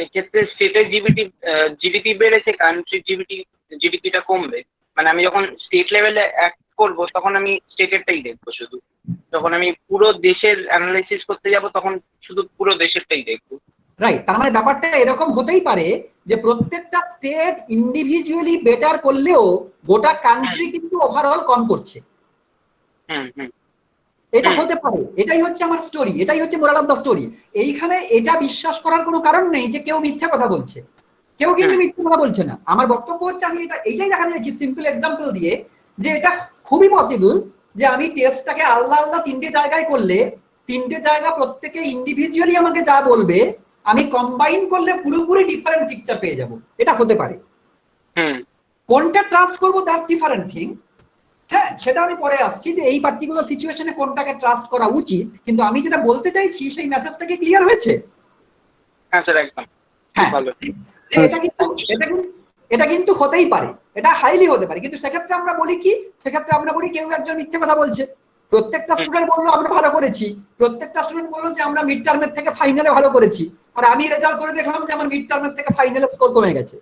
এক্ষেত্রে স্টেটের জিডিপি বেড়েছে, কান্ট্রির জিডিপিটা কমবে। মানে আমি যখন স্টেট লেভেলে অ্যাক্ট করবো তখন আমি স্টেটেরটাই দেখবো শুধু, যখন আমি পুরো দেশের অ্যানালাইসিস করতে যাব তখন শুধু পুরো দেশেরটাই দেখবো। রাইট, তার মানে ব্যাপারটা এরকম হতেই পারে যে প্রত্যেকটা স্টেট ইন্ডিভিজুয়ালি বেটার করলেও গোটা কান্ট্রি কিন্তু ওভারঅল কম করছে। এটা হতে পারে, এটাই হচ্ছে আমার স্টোরি, এটাই হচ্ছে মোরাল অফ দ্য স্টোরি। এইখানে এটা বিশ্বাস করার কোনো কারণ নেই যে কেউ মিথ্যা কথা বলছে, কেউ কিন্তু মিথ্যা কথা বলছে না। আমার বক্তব্য হচ্ছে আমি এইটাই দেখা যাচ্ছি সিম্পল এক্সাম্পল দিয়ে, যে এটা খুবই পসিবল যে আমি টেস্টটাকে আলাদা আলাদা 3টে জায়গায় করলে 3টে জায়গা প্রত্যেকে ইন্ডিভিজুয়ালি আমাকে যা বলবে আমি কম্বাইন করলে পুরোপুরি ডিফারেন্ট পিকচার পেয়ে যাব। এটা হতে পারে। কোনটা ট্রাস্ট করবো দ্যাটস ডিফারেন্ট থিং। হ্যাঁ, সেটা আমি পরে আসছি যে এই পার্টিকুলার সিচুয়েশনে কোনটাকে ট্রাস্ট করা উচিত। কিন্তু আমি যেটা বলতে চাইছি সেই মেসেজটা কি ক্লিয়ার হয়েছে? হ্যাঁ স্যার, একদম ভালো। এটা কিন্তু হতেই পারে, এটা হাইলি হতে পারে। কিন্তু সেক্ষেত্রে আমরা বলি কি, সেক্ষেত্রে আমরা বলি কেউ একজন মিথ্যে কথা বলছে। প্রত্যেকটা স্টুডেন্ট বললো আমরা ভালো করেছি, প্রত্যেকটা স্টুডেন্ট বললো যে আমরা মিড টার্মের থেকে ফাইনালে ভালো করেছি, আর আমি রেজাল্ট করে দেখলাম যে আমার মিড টার্মের থেকে ফাইনালে স্কোর কমে গেছে।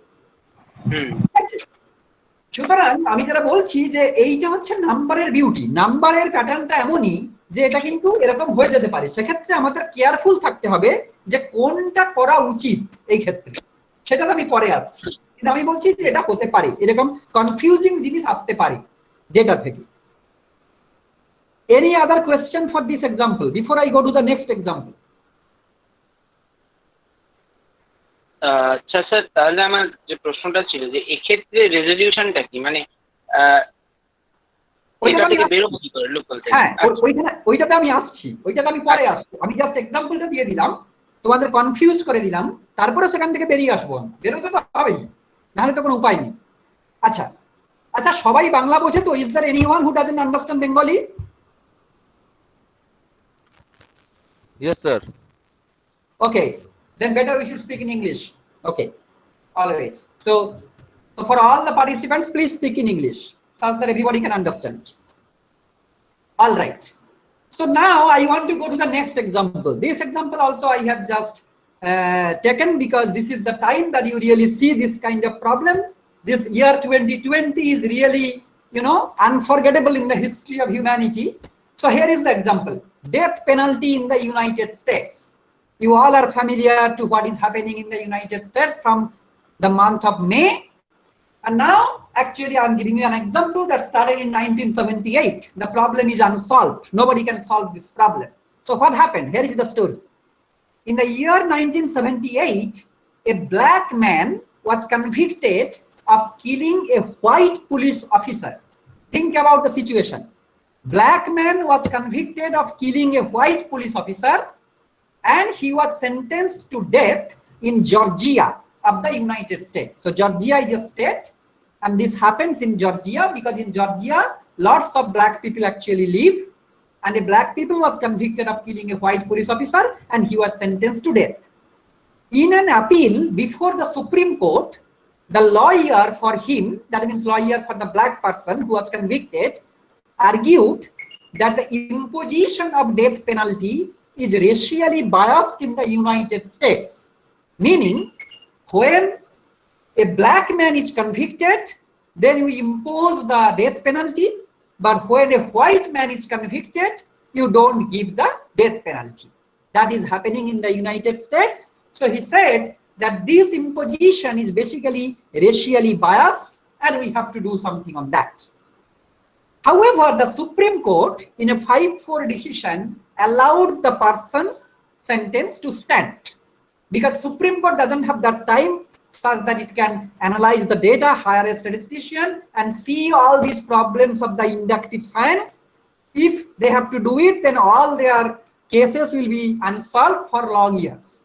সুতরাং আমি যেটা বলছি যে এইটা হচ্ছে নাম্বারের বিউটি, নাম্বারের প্যাটার্নটা এমনই যে এটা কিন্তু এরকম হয়ে যেতে পারে। সেক্ষেত্রে আমাদের কেয়ারফুল থাকতে হবে যে কোনটা করা উচিত এই ক্ষেত্রে, সেটা আমি পরে আসছি। কিন্তু আমি বলছি যে এটা হতে পারে, এরকম কনফিউজিং জিনিস আসতে পারে ডেটা থেকে। Any other question for this example before I go to the next example? আচ্ছা স্যার, তাহলে আমার যে প্রশ্নটা ছিল যে এক্ষেত্রে রেজলিউশনটা কি, মানে ওইটা থেকে বেরোবো কি করে লোকাল থেকে? হ্যাঁ, ওইটাতে আমি আসছি, ওইটাতে আমি পরে আসছি। আমি জাস্ট এক্সাম্পলটা দিয়ে দিলাম, তোমাদের কনফিউজ করে দিলাম, তারপরে সেখান থেকে বেরিয়ে আসবো। বেরোতে তো হবেই, নাহলে তো কোনো উপায় নেই। আচ্ছা আচ্ছা, সবাই বাংলা বোঝে তো? Is there anyone who doesn't understand Bengali? Yes, sir. Okay, then better we should speak in English. Okay, always. So for all the participants, please speak in English so that everybody can understand. All right. So now I want to go to the next example. This example also I have just taken because this is the time that you really see this kind of problem. This year 2020 is really, unforgettable in the history of humanity. So here is the example. Death penalty in the United States. You all are familiar to what is happening in the United States from the month of May. And now, actually, I'm giving you an example that started in 1978. The problem is unsolved. Nobody can solve this problem. So what happened? Here is the story. In the year 1978, a black man was convicted of killing a white police officer. Think about the situation. Black man was convicted of killing a white police officer, and he was sentenced to death in Georgia of the United States. So Georgia is a state, and this happens in Georgia because in Georgia, lots of black people actually live, and a black people was convicted of killing a white police officer, and he was sentenced to death. In an appeal before the Supreme Court, the lawyer for him, that means lawyer for the black person who was convicted, argued that the imposition of death penalty is racially biased in the United States. Meaning, when a black man is convicted, then you impose the death penalty, but when a white man is convicted, you don't give the death penalty. That is happening in the United States. So he said that this imposition is basically racially biased, and we have to do something on that. However, the Supreme Court, in a 5-4 decision, allowed the person's sentence to stand because Supreme Court doesn't have that time such that it can analyze the data, hire a statistician, and see all these problems of the inductive science. If they have to do it, then all their cases will be unsolved for long years.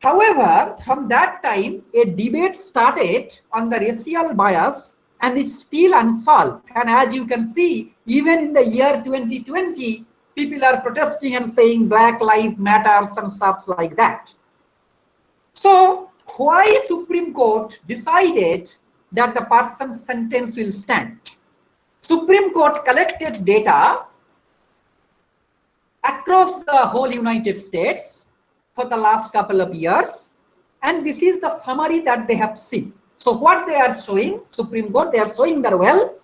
However, from that time, a debate started on the racial bias and it's still unsolved. And as you can see, even in the year 2020, people are protesting and saying Black Lives Matters and stuff like that. So why Supreme Court decided that the person's sentence will stand? Supreme Court collected data across the whole United States for the last couple of years, and this is the summary that they have seen. So what they are showing, Supreme Court, they are showing that, well,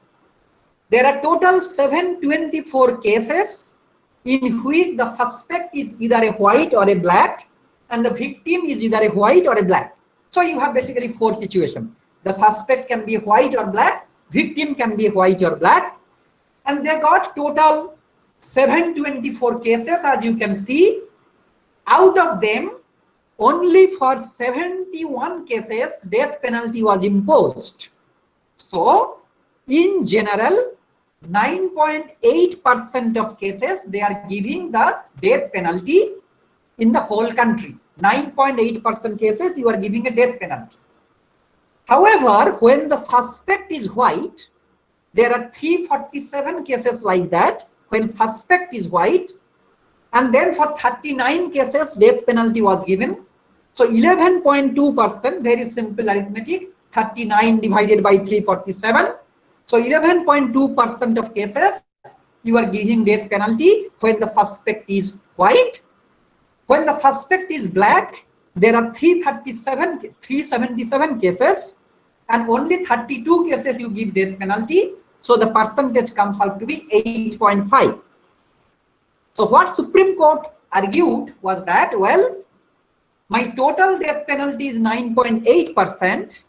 there are total 724 cases in which the suspect is either a white or a black, and the victim is either a white or a black. So you have basically 4 situations. The suspect can be white or black, victim can be white or black, and they got total 724 cases, as you can see. Out of them, only for 71 cases, death penalty was imposed. So, in general, 9.8% of cases, they are giving the death penalty in the whole country. 9.8% cases, you are giving a death penalty. However, when the suspect is white, there are 347 cases like that, when suspect is white, and then for 39 cases, death penalty was given. So 11.2%, very simple arithmetic, 39 divided by 347. So 11.2% of cases, you are giving death penalty when the suspect is white. When the suspect is black, there are 377 cases, and only 32 cases you give death penalty. So the percentage comes out to be 8.5. So what Supreme Court argued was that, well, my total death penalty is 9.8%.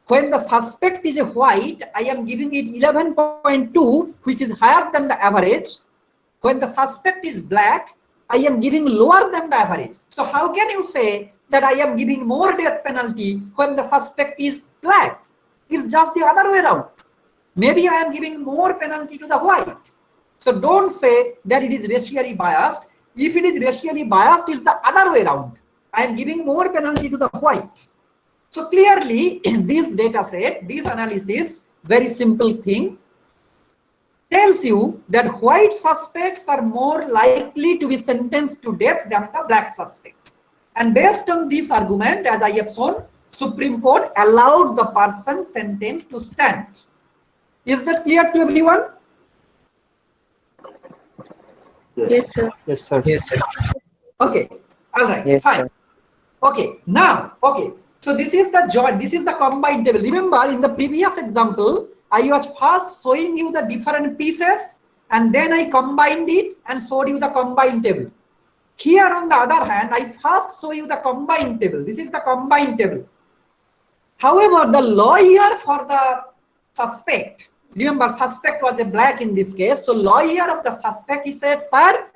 When the suspect is a white, I am giving it 11.2, which is higher than the average. When the suspect is black, I am giving lower than the average. So how can you say that I am giving more death penalty when the suspect is black? It's just the other way around. Maybe I am giving more penalty to the white. So don't say that it is racially biased. If it is racially biased, it's the other way around. I am giving more penalty to the white. So clearly, in this data set, this analysis, very simple thing, tells you that white suspects are more likely to be sentenced to death than the black suspect. And based on this argument, as I have shown, Supreme Court allowed the person sentenced to stand. Is that clear to everyone? Yes, sir. Yes, sir. Yes, sir. Okay. All right. Yes, Fine. sir. Okay. Now, okay. So this is the joint. This is the combined table. Remember, in the previous example, I was first showing you the different pieces, and then I combined it and showed you the combined table. Here, on the other hand, I first show you the combined table. This is the combined table. However, the lawyer for the suspect, remember, suspect was a black in this case. So lawyer of the suspect, he said, sir,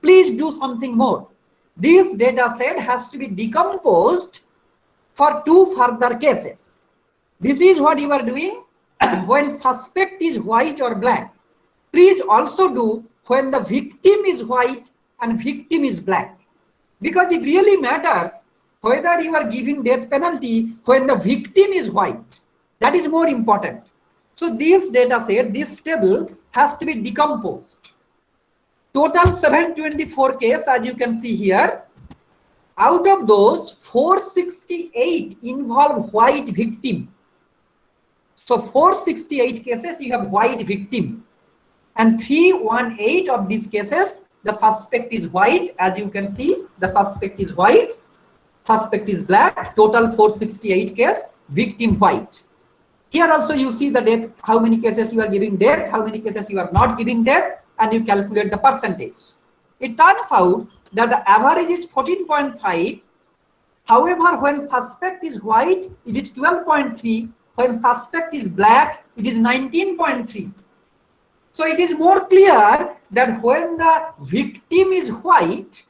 please do something more. This data set has to be decomposed for 2 further cases. This is what you are doing when suspect is white or black. Please also do when the victim is white and victim is black. Because it really matters whether you are giving death penalty when the victim is white. That is more important. So this data set, this table has to be decomposed. Total 724 cases, as you can see here. Out of those, 468 involve white victim. So 468 cases, you have white victim. And 318 of these cases, the suspect is white. As you can see, the suspect is white. Suspect is black. Total 468 cases, victim white. Here also you see the death, how many cases you are giving death, how many cases you are not giving death, and you calculate the percentage. It turns out that the average is 14.5. However, when suspect is white, it is 12.3. When suspect is black, it is 19.3. So it is more clear that when the victim is white,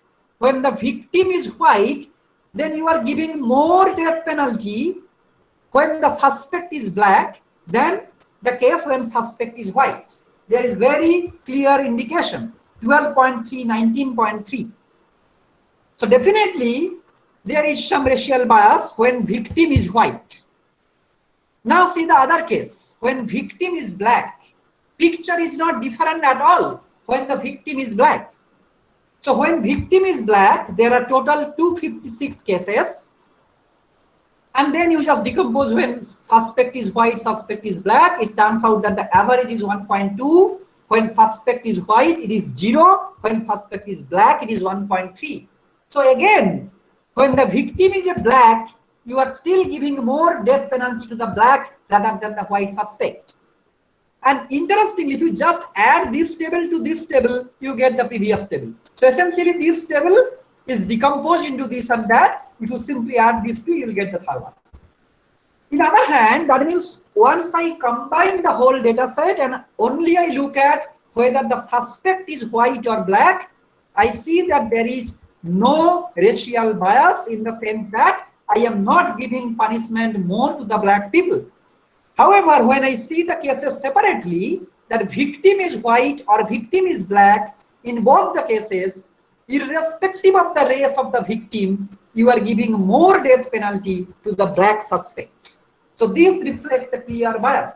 then you are giving more death penalty when the suspect is black than the case when suspect is white. There is very clear indication, 12.3, 19.3. So definitely there is some racial bias when victim is white. Now see the other case. When victim is black, picture is not different at all when the victim is black. So when victim is black, there are total 256 cases. And then you just decompose when suspect is white, suspect is black. It turns out that the average is 1.2. When suspect is white, it is 0. When suspect is black, it is 1.3. So again, when the victim is a black, you are still giving more death penalty to the black rather than the white suspect. And interestingly, if you just add this table to this table, you get the previous table. So essentially, this table is decomposed into this and that. If you simply add these two, you will get the third one. On the other hand, that means once I combine the whole data set and only I look at whether the suspect is white or black, I see that there is no racial bias in the sense that I am not giving punishment more to the black people. However, when I see the cases separately, that victim is white or victim is black, in both the cases, irrespective of the race of the victim, you are giving more death penalty to the black suspect. So this reflects a clear bias.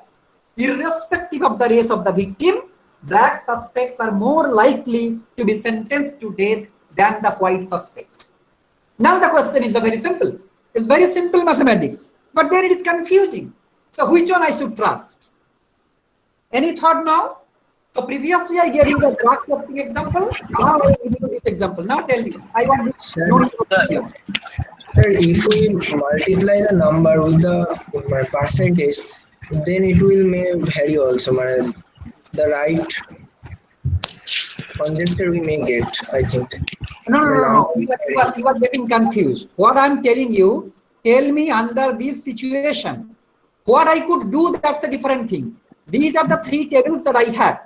Irrespective of the race of the victim, black suspects are more likely to be sentenced to death than the white suspect. Now the question is very simple. It's very simple mathematics, but then it is confusing. So which one I should trust? Any thought now? So previously I gave you the drug testing example. Now I will give you this example. Now tell me. I want to know your Sir, if we multiply the number with the percentage, then it will may vary also. The right conjecture we may get, I think. No. You are getting confused. What I'm telling you, tell me under this situation, what I could do, that's a different thing. These are the three tables that I have.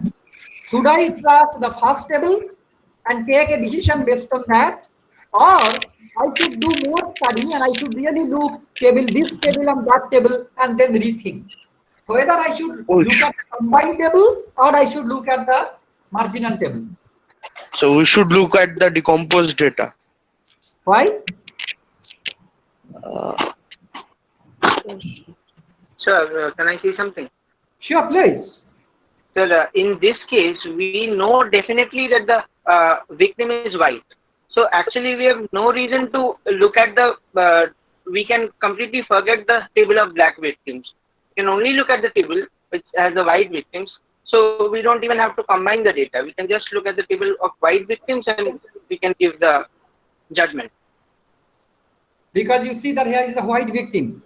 Should I trust the first table and take a decision based on that? Or I should do more study and I should really look this table and that table and then rethink. Whether I should look at the combined table or I should look at the marginal tables. So we should look at the decomposed data. Why? Sir, can I say something? Sure, please. Sir, in this case, we know definitely that the victim is white. So actually, we have no reason to look at the, we can completely forget the table of black victims. We can only look at the table which has the white victims. So we don't even have to combine the data. We can just look at the table of white victims and we can give the judgment. Because you see that here is the white victim.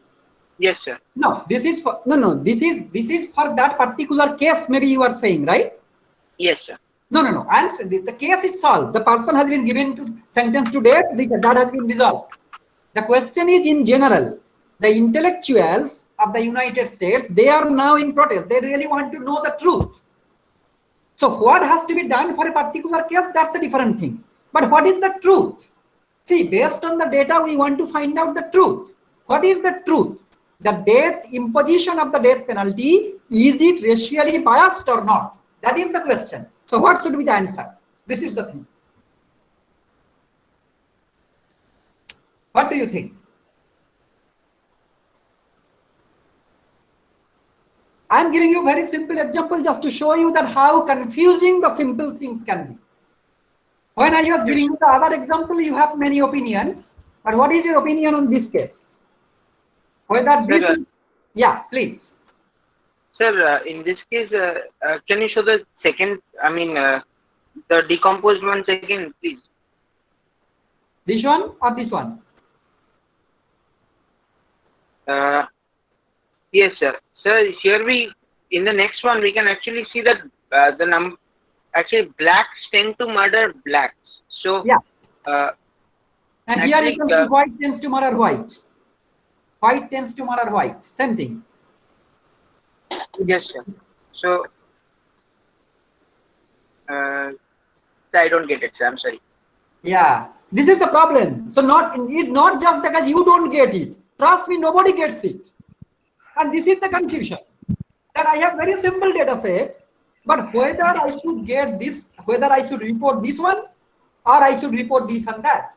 Yes, sir. No, this is for this is for that particular case. Maybe you are saying, right? Yes, sir. No. I'm saying this. The case is solved. The person has been given to sentence to death. That has been resolved. The question is in general. The intellectuals of the United States, they are now in protest. They really want to know the truth. So what has to be done for a particular case? That's a different thing. But what is the truth? See, based on the data, we want to find out the truth. What is the truth? The death imposition of the death penalty, is it racially biased or not? That is the question. So what should be the answer? This is the thing. What do you think? I am giving you a very simple example just to show you that how confusing the simple things can be. When I was giving you the other example, you have many opinions. But what is your opinion on this case? Whether this is, yeah, please. Sir, in this case, can you show the second, the decomposed one second, please? This one or this one? Yes, sir. Sir, here in the next one, we can actually see that the number, actually blacks tend to murder blacks. So, yeah. And actually, here you can see white tends to murder white. White tends to murder white. Same thing. Yes, sir. So, I don't get it, sir. I'm sorry. Yeah, this is the problem. So not just because you don't get it. Trust me, nobody gets it. And this is the confusion. That I have very simple data set, but whether I should get this, whether I should report this one, or I should report this and that.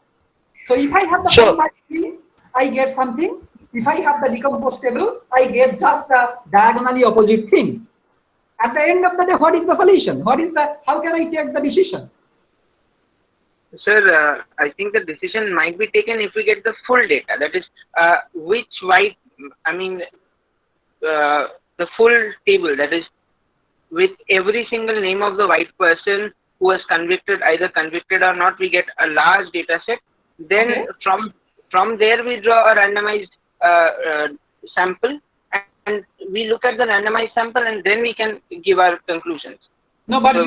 So if I have the Sure. combined tree, I get something. If I have the decomposed table, I get just the diagonally opposite thing. At the end of the day, what is the solution? How can I take the decision? Sir, I think the decision might be taken if we get the full data. That is, which white, the full table, that is, with every single name of the white person who was convicted, either convicted or not, we get a large data set. Then Okay. from there we draw a randomized sample, and we look at the randomized sample, and then we can give our conclusions. No, but So-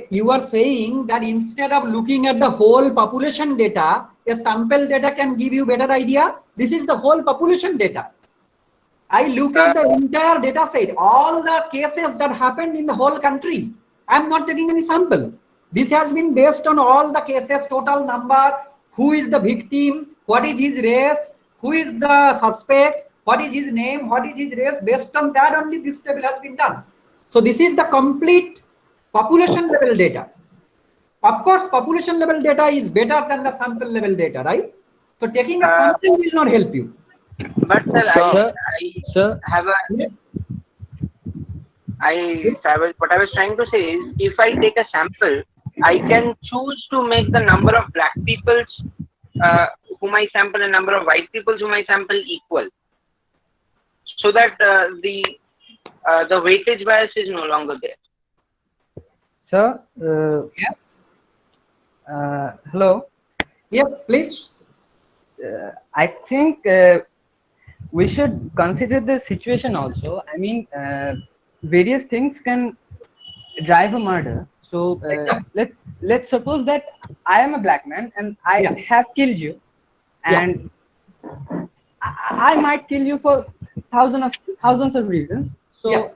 you are saying that instead of looking at the whole population data, a sample data can give you better idea. This is the whole population data. I look at the entire data set, all the cases that happened in the whole country. I'm not taking any sample. This has been based on all the cases, total number, who is the victim, what is his race, who is the suspect, what is his name, what is his race. Based on that only this table has been done. So this is the complete population level data. Of course, population level data is better than the sample level data, right? So taking a sample will not help you. But sir, Sir, I have a. What I was trying to say is, if I take a sample, I can choose to make the number of black peoples whom I sample and number of white peoples whom I sample equal, so that the weightage bias is no longer there. Sir, Yes. hello. Yes, please. I think we should consider the situation also. I mean, various things can drive a murder. So let's suppose that I am a black man and I have killed you, and I might kill you for thousands of reasons. So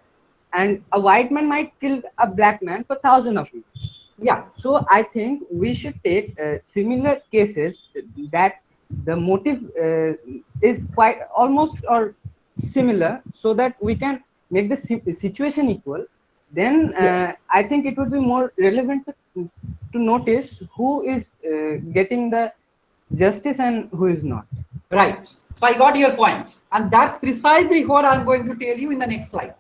and a white man might kill a black man for thousands of reasons. Yeah. So I think we should take similar cases that the motive is quite almost or similar, so that we can make the situation equal. Then I think it would be more relevant to notice who is getting the justice and who is not. Right. So I got your point, and that's precisely what I'm going to tell you in the next slide.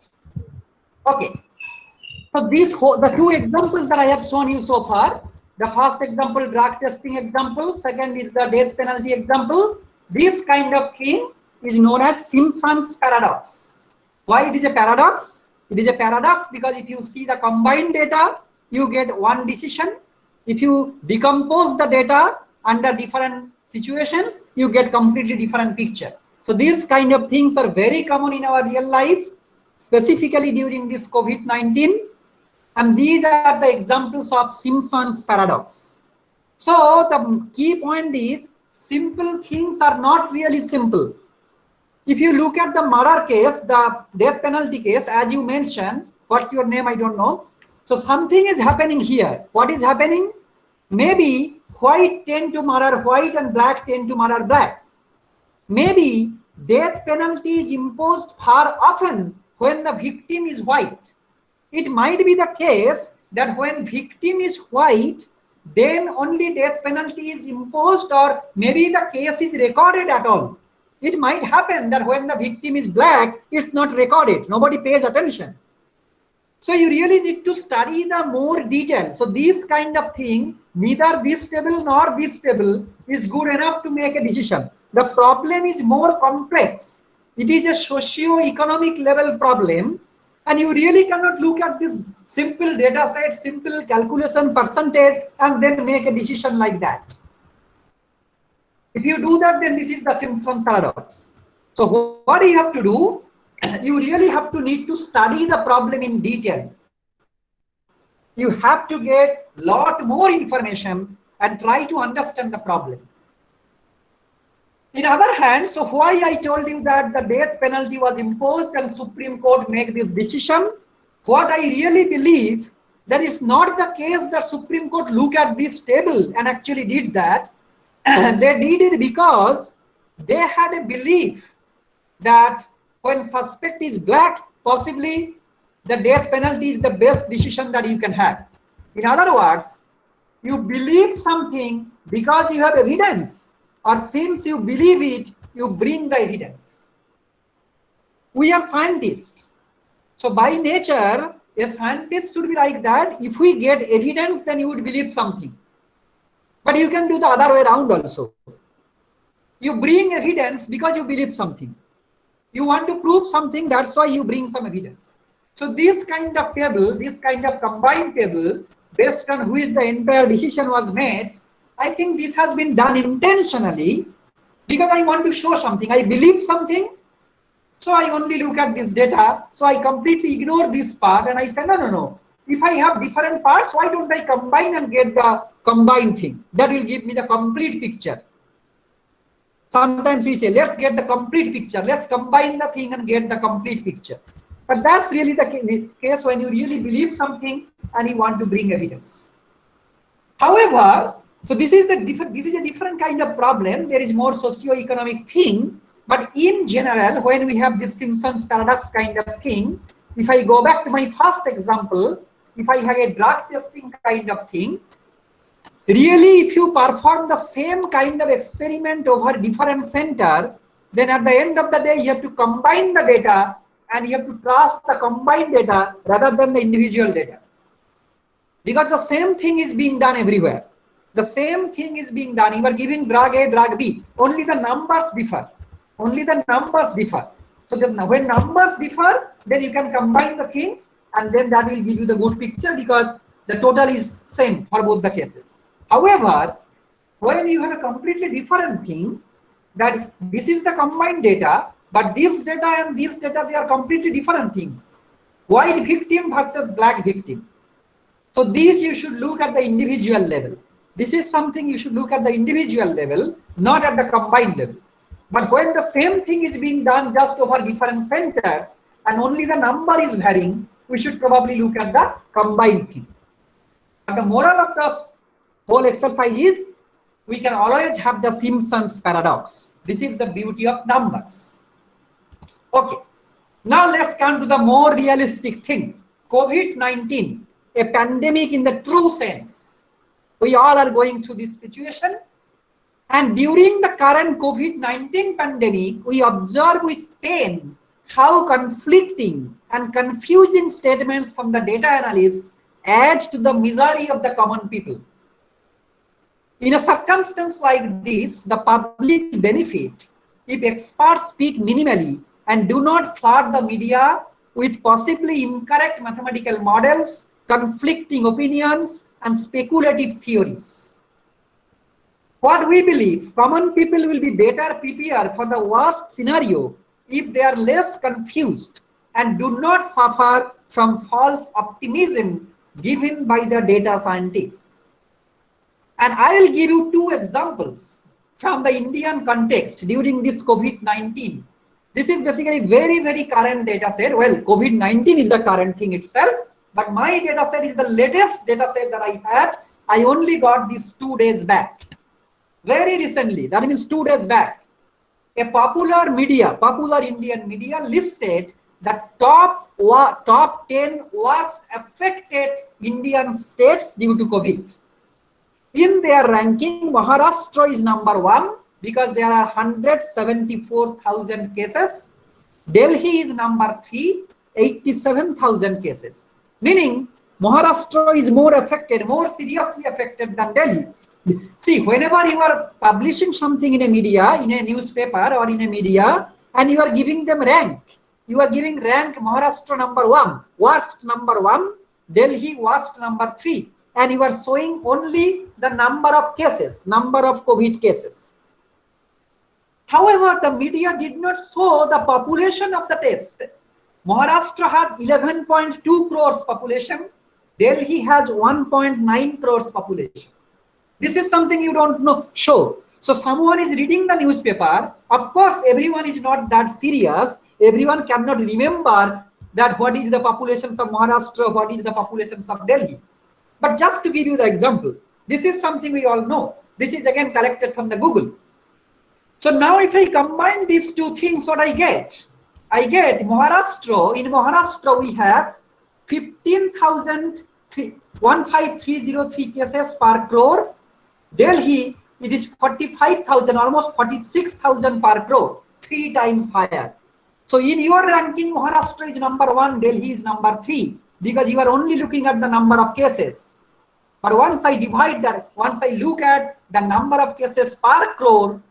Okay. So the two examples that I have shown you so far, the first example, drug testing example, second is the death penalty example. This kind of thing is known as Simpson's paradox. Why it is a paradox? It is a paradox because if you see the combined data, you get one decision. If you decompose the data under different situations, you get completely different picture. So these kind of things are very common in our real life, specifically during this COVID-19. And these are the examples of Simpson's paradox. So the key point is, simple things are not really simple. If you look at the murder case, the death penalty case, as you mentioned, what's your name? I don't know. So something is happening here. What is happening? Maybe white tend to murder white and black tend to murder blacks. Maybe death penalty is imposed far often when the victim is white. It might be the case that when victim is white, then only death penalty is imposed, or maybe the case is recorded at all. It might happen that when the victim is black, it's not recorded. Nobody pays attention. So you really need to study the more detail. So this kind of thing, neither this table nor this table is good enough to make a decision. The problem is more complex. It is a socio-economic level problem. And you really cannot look at this simple data set, simple calculation percentage, and then make a decision like that. If you do that, then this is the Simpson paradox. So what do you have to do? You really have to need to study the problem in detail. You have to get a lot more information and try to understand the problem. In other hand, so why I told you that the death penalty was imposed and Supreme Court make this decision, what I really believe, that is not the case that Supreme Court look at this table and actually did that. They did it because they had a belief that when suspect is black, possibly the death penalty is the best decision that you can have. In other words, you believe something because you have evidence. or since you believe it, you bring the evidence. We are scientists. So by nature, a scientist should be like that. If we get evidence, then you would believe something. But you can do the other way around also. You bring evidence because you believe something. You want to prove something, that's why you bring some evidence. So this kind of table, this kind of combined table, based on which the entire decision was made, I think this has been done intentionally because I want to show something. I believe something, so I only look at this data. So I completely ignore this part and I say, no. If I have different parts, why don't I combine and get the combined thing? That will give me the complete picture. Sometimes we say, let's get the complete picture. Let's combine the thing and get the complete picture. But that's really the case when you really believe something and you want to bring evidence. However, so this is a different kind of problem. There is more socio-economic thing. But in general, when we have this Simpson's paradox kind of thing, if I go back to my first example, if I have a drug testing kind of thing, really, if you perform the same kind of experiment over different center, then at the end of the day, you have to combine the data and you have to trust the combined data rather than the individual data. Because the same thing is being done everywhere. The same thing is being done. You are giving drug A, drug B. Only the numbers differ. Only the numbers differ. So when numbers differ, then you can combine the things and then that will give you the good picture because the total is same for both the cases. However, when you have a completely different thing, that this is the combined data, but this data and this data, they are completely different thing. White victim versus black victim. So these you should look at the individual level. This is something you should look at the individual level, not at the combined level. But when the same thing is being done just over different centers and only the number is varying, we should probably look at the combined thing. And the moral of this whole exercise is we can always have the Simpson's paradox. This is the beauty of numbers. Okay, now let's come to the more realistic thing. COVID-19, a pandemic in the true sense. We all are going through this situation. And during the current COVID-19 pandemic, we observe with pain how conflicting and confusing statements from the data analysts add to the misery of the common people. In a circumstance like this, the public will benefit if experts speak minimally and do not flood the media with possibly incorrect mathematical models, conflicting opinions, and speculative theories. What we believe, common people will be better prepared for the worst scenario if they are less confused and do not suffer from false optimism given by the data scientists. And I will give you two examples from the Indian context during this COVID-19. This is basically very, very current data set. Well, COVID-19 is the current thing itself, but my data set is the latest data set that I had. I only got this 2 days back. Very recently, that means 2 days back, a popular Indian media listed the top 10 worst affected Indian states due to COVID. In their ranking, Maharashtra is number 1 because there are 174,000 cases. Delhi is number 3, 87,000 cases. Meaning, Maharashtra is more affected, more seriously affected than Delhi. See, whenever you are publishing something in a media, in a newspaper or in a media, and you are giving them rank, you are giving rank Maharashtra number 1, worst number 1, Delhi worst number 3, and you are showing only the number of cases, number of COVID cases. However, the media did not show the population of the test. Maharashtra had 11.2 crores population, Delhi has 1.9 crores population. This is something you don't know, show. So someone is reading the newspaper. Of course, everyone is not that serious. Everyone cannot remember that what is the populations of Maharashtra, what is the populations of Delhi. But just to give you the example, this is something we all know. This is again collected from the Google. So now if I combine these two things, what I get? I get Maharashtra. In Maharashtra, we have 15,303 cases per crore. Delhi it is 45,000, almost 46,000 per crore, 3 times higher. So in your ranking, Maharashtra is number 1, Delhi is number 3, because you are only looking at the number of cases. But once I divide that, once I look at the number of cases per crore,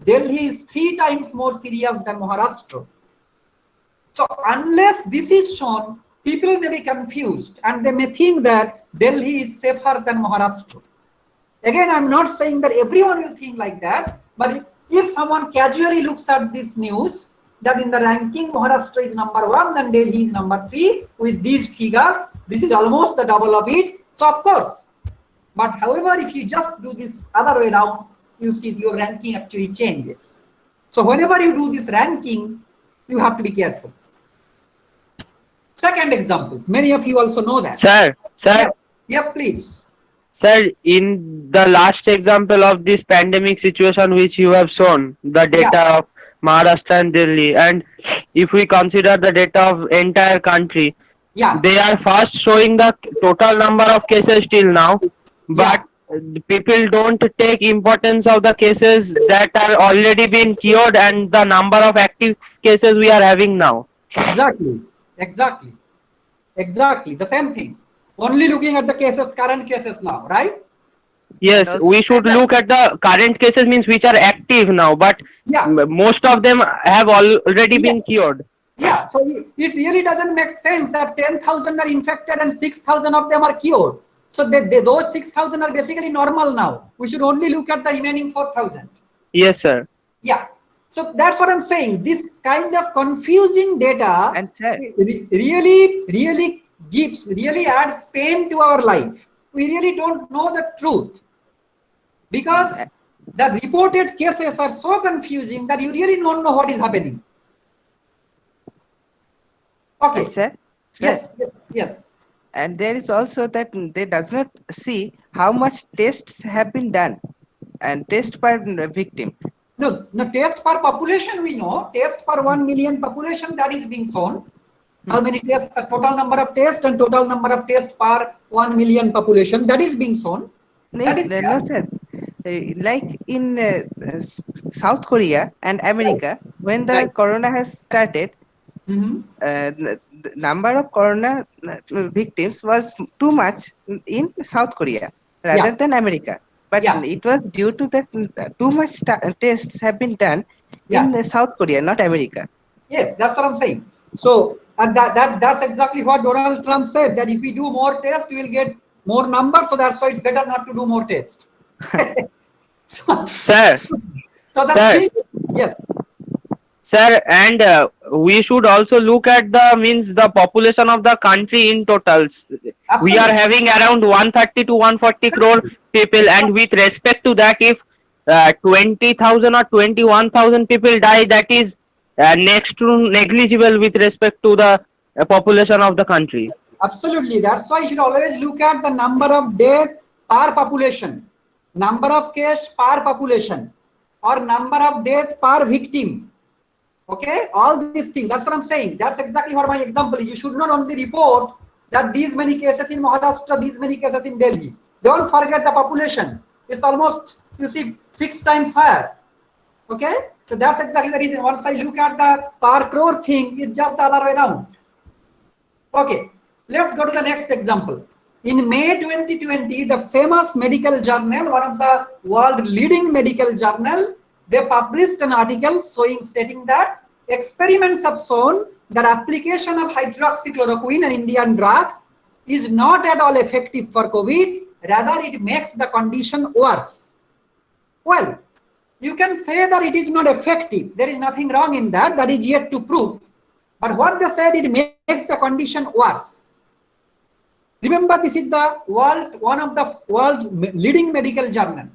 Delhi is 3 times more serious than Maharashtra. So unless this is shown, people may be confused and they may think that Delhi is safer than Maharashtra. Again, I'm not saying that everyone will think like that, but if someone casually looks at this news, that in the ranking Maharashtra is number 1 and Delhi is number 3 with these figures, this is almost the double of it. So of course, but however, if you just do this other way around, you see your ranking actually changes. So whenever you do this ranking, you have to be careful. Second examples, many of you also know that. Sir, Yes, please. Sir, in the last example of this pandemic situation which you have shown, the data of Maharashtra and Delhi, and if we consider the data of entire country, they are first showing the total number of cases till now, but people don't take importance of the cases that are already been cured and the number of active cases we are having now. Exactly, the same thing. Only looking at the cases, current cases now, right? Yes, we should look at the current cases, means which are active now, but most of them have already been cured. Yeah, so it really doesn't make sense that 10,000 are infected and 6,000 of them are cured. So those 6,000 are basically normal now. We should only look at the remaining 4,000. Yes, sir. Yeah. So that's what I'm saying. This kind of confusing data really adds pain to our life. We really don't know the truth because the reported cases are so confusing that you really don't know what is happening. Okay. Sir? Yes. And there is also that they does not see how much tests have been done and test per victim. No, test per population we know. Test per 1 million population, that is being shown. How many tests, the total number of tests and total number of tests per 1 million population, that is being shown. No, sir. Like in South Korea and America, when the corona has started, the number of corona victims was too much in South Korea rather than America. But it was due to that too much tests have been done in South Korea, not America. Yes, that's what I'm saying. So, and that's exactly what Donald Trump said, that if we do more tests, we will get more numbers. So that's why it's better not to do more tests. Sir. Yes. Sir, and we should also look at the population of the country in total. Absolutely. We are having around 130 to 140 crore people, and with respect to that, if 20,000 or 21,000 people die, that is next to negligible with respect to the population of the country. Absolutely. That's why you should always look at the number of deaths per population, number of cases per population, or number of deaths per victim. Okay, all these things. That's what I'm saying. That's exactly what my example is. You should not only report that these many cases in Maharashtra, these many cases in Delhi. Don't forget the population. It's almost, 6 times higher. Okay, so that's exactly the reason. Once I look at the per crore thing, it's just the other way around. Okay, let's go to the next example. In May 2020, the famous medical journal, one of the world leading medical journal, they published an article stating that experiments have shown that application of hydroxychloroquine, an Indian drug, is not at all effective for COVID. Rather, it makes the condition worse. Well, you can say that it is not effective. There is nothing wrong in that. That is yet to prove. But what they said, it makes the condition worse. Remember, this is one of the world leading medical journal.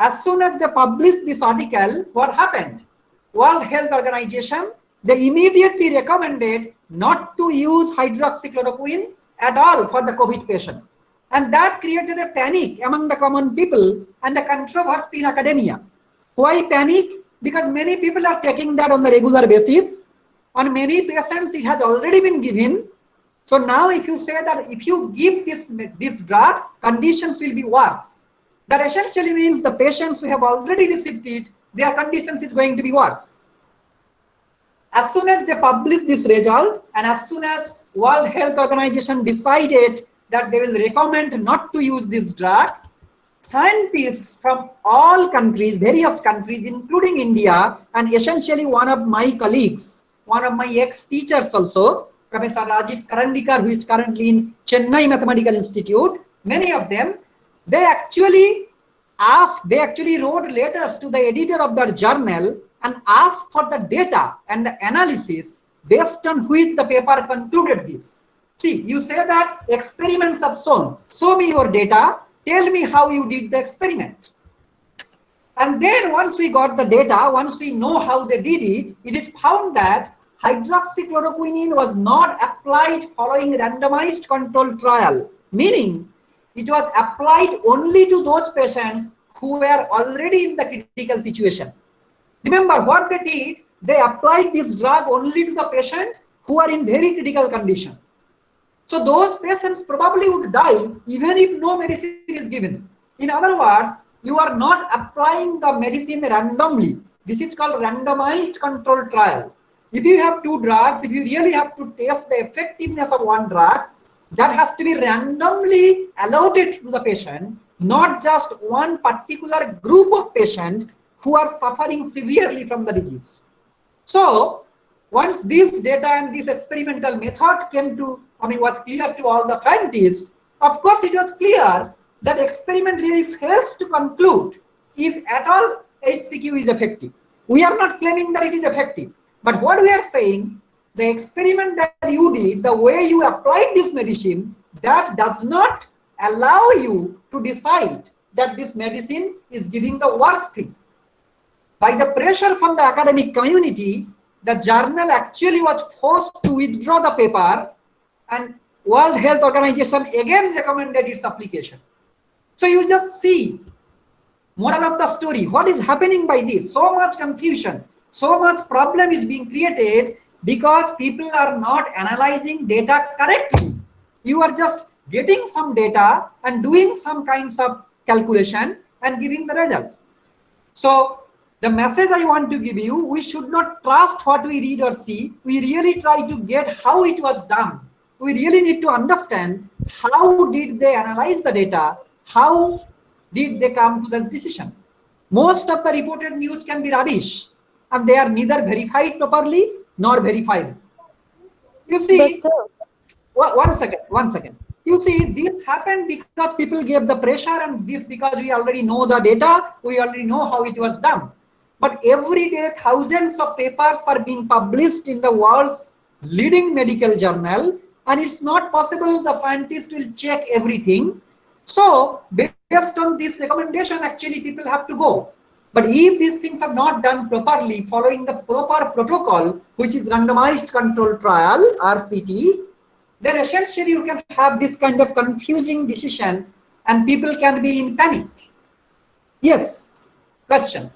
As soon as they published this article, what happened? World Health Organization, they immediately recommended not to use hydroxychloroquine at all for the COVID patient. And that created a panic among the common people and a controversy in academia. Why panic? Because many people are taking that on the regular basis. On many patients, it has already been given. So now if you say that if you give this drug, conditions will be worse. That essentially means the patients who have already received it, their conditions is going to be worse. As soon as they publish this result, and as soon as World Health Organization decided that they will recommend not to use this drug, scientists from all countries, various countries, including India, and essentially one of my colleagues, one of my ex-teachers also, Professor Rajiv Karandikar, who is currently in Chennai Mathematical Institute, many of them, they actually wrote letters to the editor of their journal and asked for the data and the analysis based on which the paper concluded this. See, you say that experiments have shown, show me your data, tell me how you did the experiment. And then once we got the data, once we know how they did it, it is found that hydroxychloroquine was not applied following randomized controlled trial, meaning it was applied only to those patients who were already in the critical situation. Remember what they did, they applied this drug only to the patient who are in very critical condition. So those patients probably would die even if no medicine is given. In other words, you are not applying the medicine randomly. This is called randomized controlled trial. If you have two drugs, if you really have to test the effectiveness of one drug, that has to be randomly allotted to the patient, not just one particular group of patients who are suffering severely from the disease. So once this data and this experimental method was clear to all the scientists, of course it was clear that experiment really fails to conclude if at all HCQ is effective. We are not claiming that it is effective, but what we are saying, the experiment that you did, the way you applied this medicine, that does not allow you to decide that this medicine is giving the worst thing. By the pressure from the academic community, the journal actually was forced to withdraw the paper, and World Health Organization again recommended its application. So you just see, moral of the story, what is happening by this? So much confusion, so much problem is being created because people are not analyzing data correctly. You are just getting some data and doing some kinds of calculation and giving the result. So the message I want to give you, we should not trust what we read or see. We really try to get how it was done. We really need to understand how did they analyze the data, how did they come to this decision. Most of the reported news can be rubbish and they are neither verified properly nor verifiable. You see, one second. You see, this happened because people gave the pressure, and this because we already know the data, we already know how it was done. But every day, thousands of papers are being published in the world's leading medical journal, and it's not possible the scientists will check everything. So based on this recommendation, actually people have to go. But if these things are not done properly, following the proper protocol, which is randomized controlled trial, RCT, then essentially you can have this kind of confusing decision and people can be in panic. Yes, question.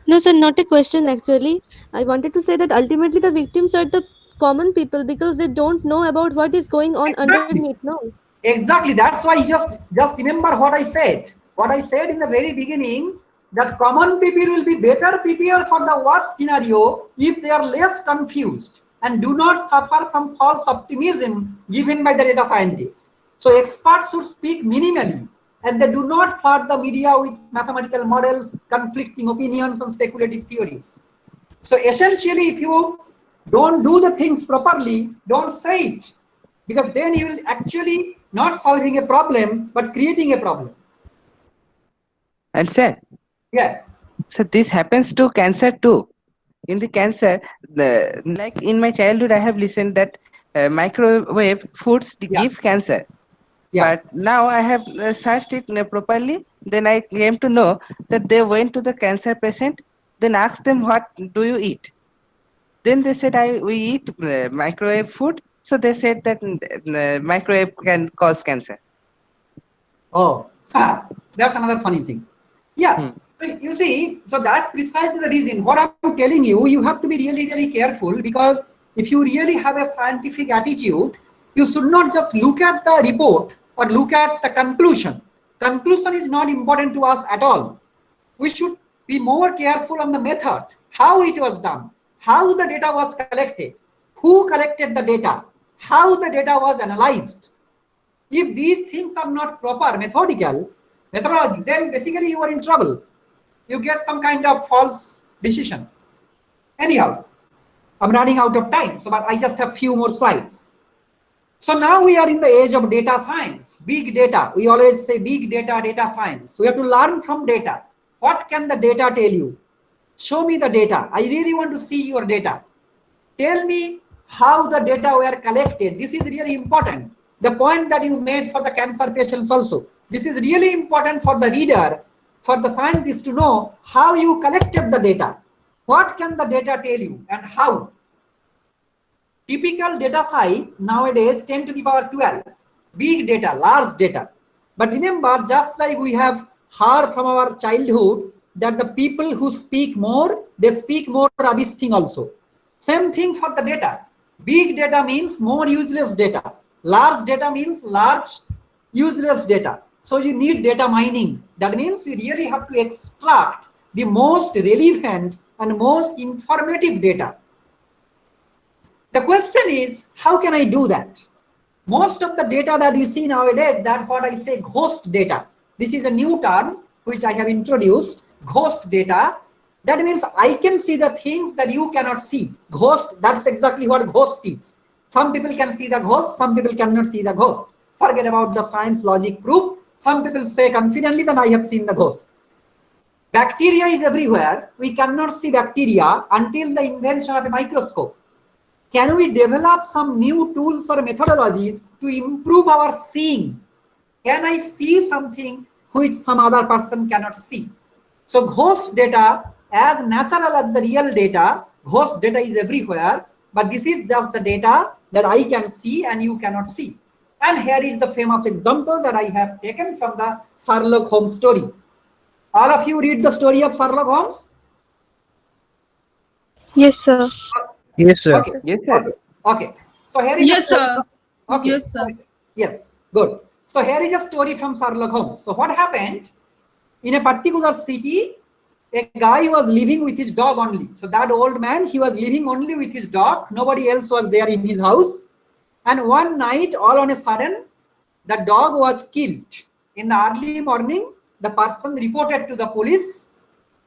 No, sir, not a question actually. I wanted to say that ultimately the victims are the common people because they don't know about what is going on underneath. No. Exactly. That's why just remember what I said. What I said in the very beginning, that common people will be better prepared for the worst scenario if they are less confused and do not suffer from false optimism given by the data scientists. So experts should speak minimally, and they do not flood the media with mathematical models, conflicting opinions, and speculative theories. So essentially, if you don't do the things properly, don't say it, because then you will actually not solving a problem, but creating a problem. And sir, yeah. So this happens to cancer too. In the cancer, like in my childhood, I have listened that microwave foods give cancer. But now I have searched it properly. Then I came to know that they went to the cancer patient, then asked them, what do you eat? Then they said, we eat microwave food. So they said that microwave can cause cancer. Oh, that's another funny thing. Yeah. So you see, so that's precisely the reason. What I'm telling you, you have to be really, really careful, because if you really have a scientific attitude, you should not just look at the report or look at the conclusion. Conclusion is not important to us at all. We should be more careful on the method, how it was done, how the data was collected, who collected the data, how the data was analyzed. If these things are not proper methodology, then basically you are in trouble. You get some kind of false decision. Anyhow, I'm running out of time, so but I just have few more slides. So now we are in the age of data science, big data. We always say big data, data science. We have to learn from data. What can the data tell you? Show me the data. I really want to see your data. Tell me how the data were collected. This is really important. The point that you made for the cancer patients also. This is really important for the reader, for the scientist to know how you collected the data. What can the data tell you and how? Typical data size nowadays 10 to the power 12. Big data, large data. But remember, just like we have heard from our childhood that the people who speak more, they speak more rubbish thing also. Same thing for the data. Big data means more useless data. Large data means large useless data. So you need data mining. That means you really have to extract the most relevant and most informative data. The question is, how can I do that? Most of the data that you see nowadays, that's what I say ghost data. This is a new term which I have introduced, ghost data. That means I can see the things that you cannot see. Ghost, that's exactly what ghost is. Some people can see the ghost, some people cannot see the ghost. Forget about the science, logic, proof. Some people say confidently that I have seen the ghost. Bacteria is everywhere. We cannot see bacteria until the invention of a microscope. Can we develop some new tools or methodologies to improve our seeing? Can I see something which some other person cannot see? So ghost data, as natural as the real data, ghost data is everywhere, but this is just the data that I can see and you cannot see. And here is the famous example that I have taken from the Sherlock Holmes story. All of you read the story of Sherlock Holmes? Yes, sir. Yes, sir. Okay. Yes, sir. Okay. So here is Yes, a story. sir. Okay. Yes, sir. Yes, good. So here is a story from Sherlock Holmes. So what happened? In a particular city, a guy was living with his dog only. So that old man, he was living only with his dog. Nobody else was there in his house. And one night, all on a sudden, the dog was killed. In the early morning, the person reported to the police.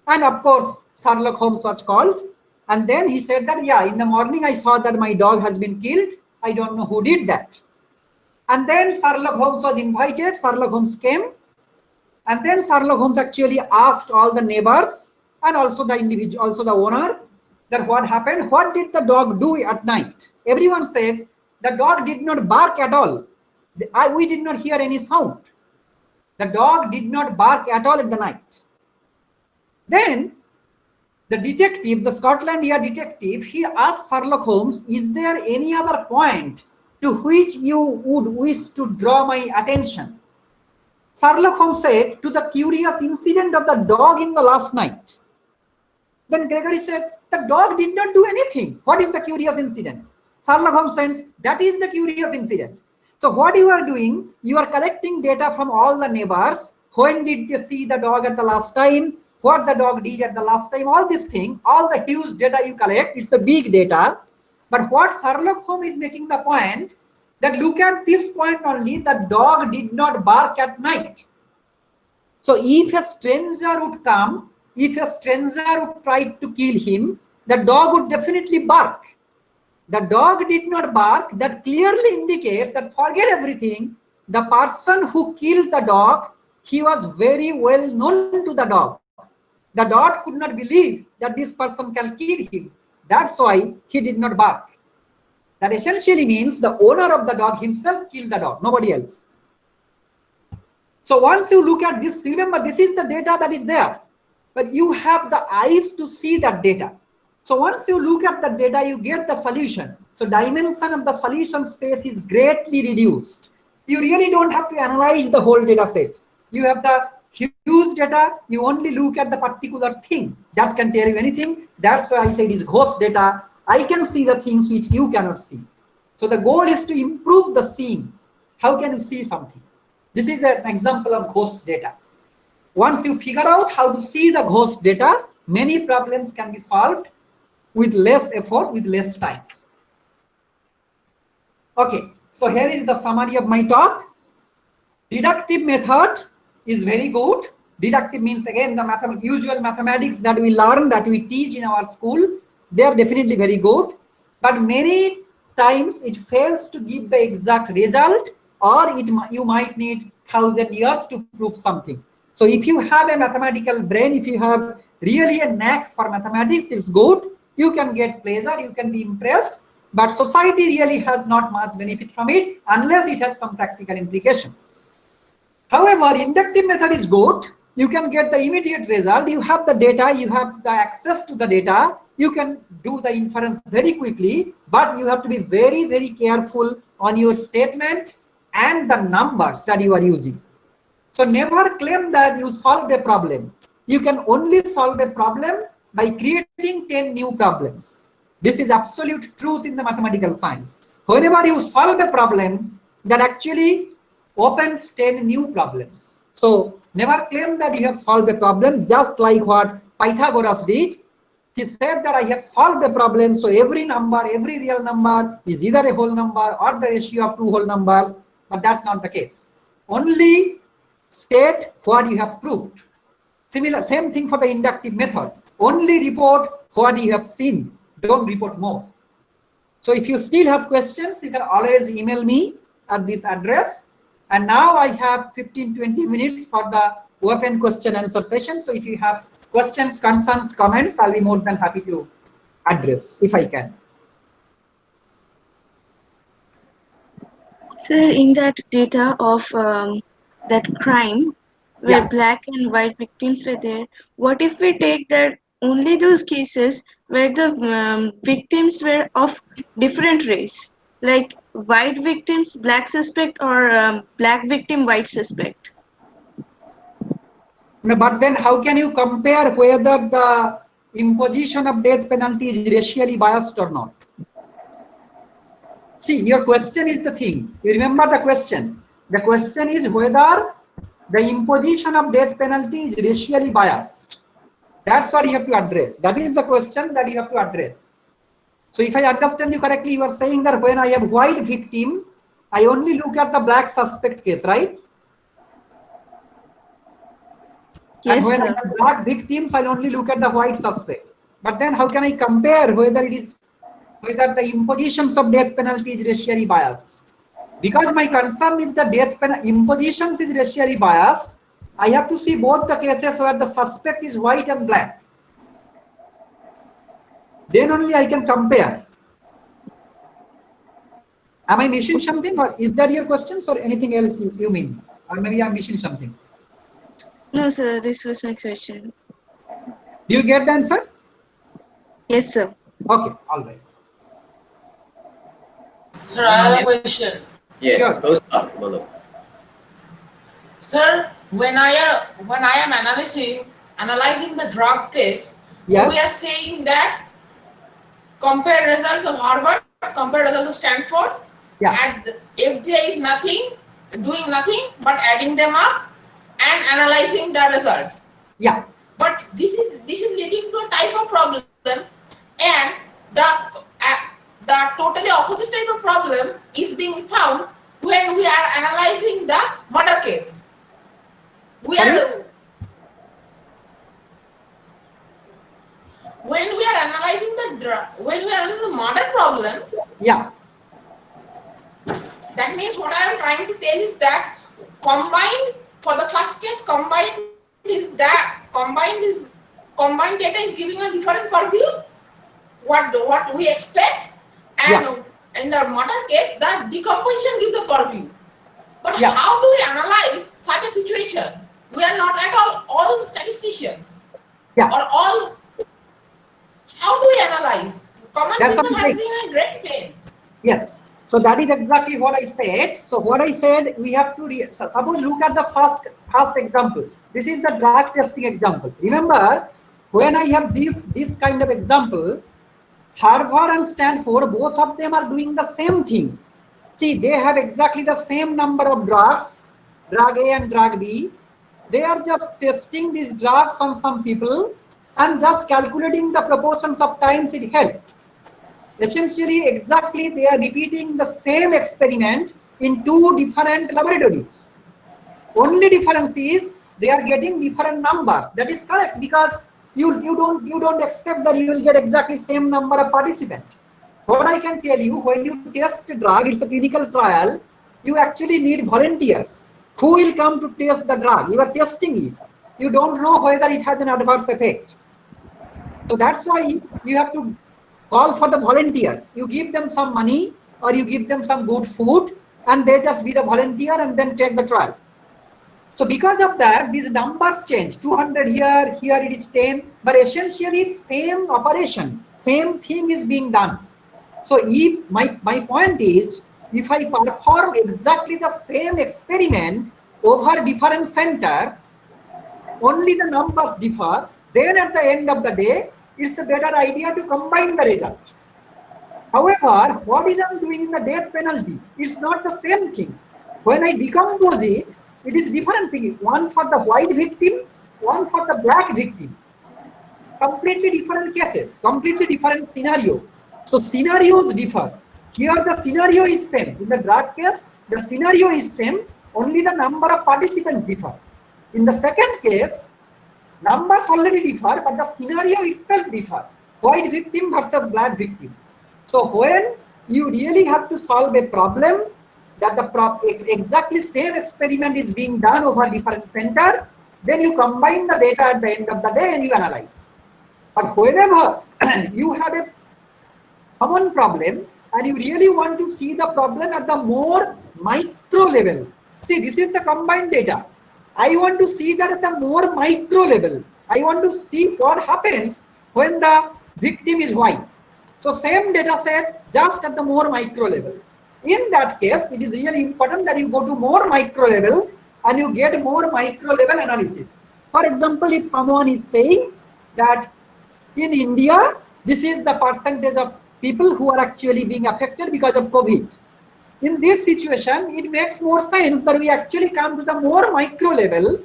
And of course, Sherlock Holmes was called. And then he said that, yeah, in the morning, I saw that my dog has been killed. I don't know who did that. And then Sherlock Holmes was invited. Sherlock Holmes came. And then Sherlock Holmes actually asked all the neighbors and also the individual, also the owner, that what happened? What did the dog do at night? Everyone said the dog did not bark at all. We did not hear any sound. The dog did not bark at all in the night. Then the detective, the Scotland Yard detective, he asked Sherlock Holmes, is there any other point to which you would wish to draw my attention? Sherlock Holmes said, to the curious incident of the dog in the last night. Then Gregory said, the dog did not do anything. What is the curious incident? Sherlock Holmes says, that is the curious incident. So what you are doing, you are collecting data from all the neighbors. When did they see the dog at the last time? What the dog did at the last time? All this thing, all the huge data you collect, it's a big data. But what Sherlock Holmes is making the point, that look at this point only, the dog did not bark at night. So if a stranger would come, if a stranger would try to kill him, the dog would definitely bark. The dog did not bark. That clearly indicates that forget everything. The person who killed the dog, he was very well known to the dog. The dog could not believe that this person can kill him. That's why he did not bark. That essentially means the owner of the dog himself killed the dog, nobody else. So once you look at this, remember this is the data that is there, but you have the eyes to see that data. So once you look at the data, you get the solution. So dimension of the solution space is greatly reduced. You really don't have to analyze the whole data set. You have the huge data, you only look at the particular thing that can tell you anything. That's why I said it is ghost data. I can see the things which you cannot see. So the goal is to improve the scenes. How can you see something? This is an example of ghost data. Once you figure out how to see the ghost data, many problems can be solved with less effort, with less time. Okay, so here is the summary of my talk. Deductive method is very good. Deductive means again the usual mathematics that we learn, that we teach in our school. They are definitely very good, but many times it fails to give the exact result, or you might need 1,000 years to prove something. So if you have a mathematical brain, if you have really a knack for mathematics, it's good. You can get pleasure, you can be impressed, but society really has not much benefit from it unless it has some practical implication. However, inductive method is good. You can get the immediate result. You have the data, you have the access to the data. You can do the inference very quickly, but you have to be very, very careful on your statement and the numbers that you are using. So never claim that you solved a problem. You can only solve a problem by creating 10 new problems. This is absolute truth in the mathematical science. Whenever you solve a problem, that actually opens 10 new problems. So never claim that you have solved a problem, just like what Pythagoras did. He said that I have solved a problem, so every number, every real number is either a whole number or the ratio of two whole numbers, but that's not the case. Only state what you have proved. Same thing for the inductive method. Only report what you have seen, don't report more. So if you still have questions, you can always email me at this address. And now I have 15-20 minutes for the open question answer session. So if you have questions, concerns, comments, I'll be more than happy to address if I can. Sir, in that data of that crime where black and white victims were there, what if we take that only those cases where the victims were of different race, like white victims, black suspect, or black victim, white suspect? No, but then how can you compare whether the imposition of death penalty is racially biased or not? See, your question is the thing. You remember the question. The question is whether the imposition of death penalty is racially biased. That's what you have to address. That is the question that you have to address. So if I understand you correctly, you are saying that when I have white victim, I only look at the black suspect case, right? Yes, and when sir. I have black victims, I only look at the white suspect. But then how can I compare whether the impositions of death penalty is racially biased? Because my concern is the death penalty impositions is racially biased, I have to see both the cases where the suspect is white and black. Then only I can compare. Am I missing something, or is that your questions, or anything else you mean? Or maybe I'm missing something. No, sir, this was my question. Do you get the answer? Yes, sir. Okay, all right. Sir, I have a question. Yes, Sure. Bolo. Sir, when I am analyzing the drug case, Yes. we are saying that compare results of Harvard, compare results of Stanford, and the FDA is doing nothing but adding them up and analyzing the result. Yeah. But this is leading to a type of problem, and the totally opposite type of problem is being found when we are analyzing the murder case. When we are analyzing the murder problem, yeah, that means what I am trying to tell is that combined for the first case, combined data is giving a different purview what we expect, and in the murder case, the decomposition gives a purview. But how do we analyze such a situation? We are not at all statisticians. Yeah. Or all. How do we analyze? Common That's people has something. been a great pain. Yes. So that is exactly what I said. So what I said, we have to suppose look at the first example. This is the drug testing example. Remember, when I have this kind of example, Harvard and Stanford, both of them are doing the same thing. See, they have exactly the same number of drugs, drug A and drug B. They are just testing these drugs on some people and just calculating the proportions of times it helped. Essentially, exactly, they are repeating the same experiment in two different laboratories. Only difference is they are getting different numbers. That is correct, because you don't expect that you will get exactly same number of participants. What I can tell you, when you test a drug, it's a clinical trial, you actually need volunteers who will come to test the drug. You are testing it. You don't know whether it has an adverse effect. So that's why you have to call for the volunteers. You give them some money or you give them some good food and they just be the volunteer and then take the trial. So because of that, these numbers change. 200 here it is 10, but essentially same operation, same thing is being done. So if my point is, if I perform exactly the same experiment over different centers, only the numbers differ, then at the end of the day, it's a better idea to combine the result. However, what is I'm doing in the death penalty? It's not the same thing. When I decompose it, it is different thing. One for the white victim, one for the black victim. Completely different cases, completely different scenario. So scenarios differ. Here the scenario is same. In the drug case, the scenario is same, only the number of participants differ. In the second case, numbers already differ, but the scenario itself differ. White victim versus black victim. So when you really have to solve a problem that the exactly same experiment is being done over different center, then you combine the data at the end of the day and you analyze. But whenever you have a common problem and you really want to see the problem at the more micro level, see, this is the combined data. I want to see that at the more micro level. I want to see what happens when the victim is white. So same data set, just at the more micro level. In that case, it is really important that you go to more micro level and you get more micro level analysis. For example, if someone is saying that in India, this is the percentage of people who are actually being affected because of COVID. In this situation, it makes more sense that we actually come to the more micro level,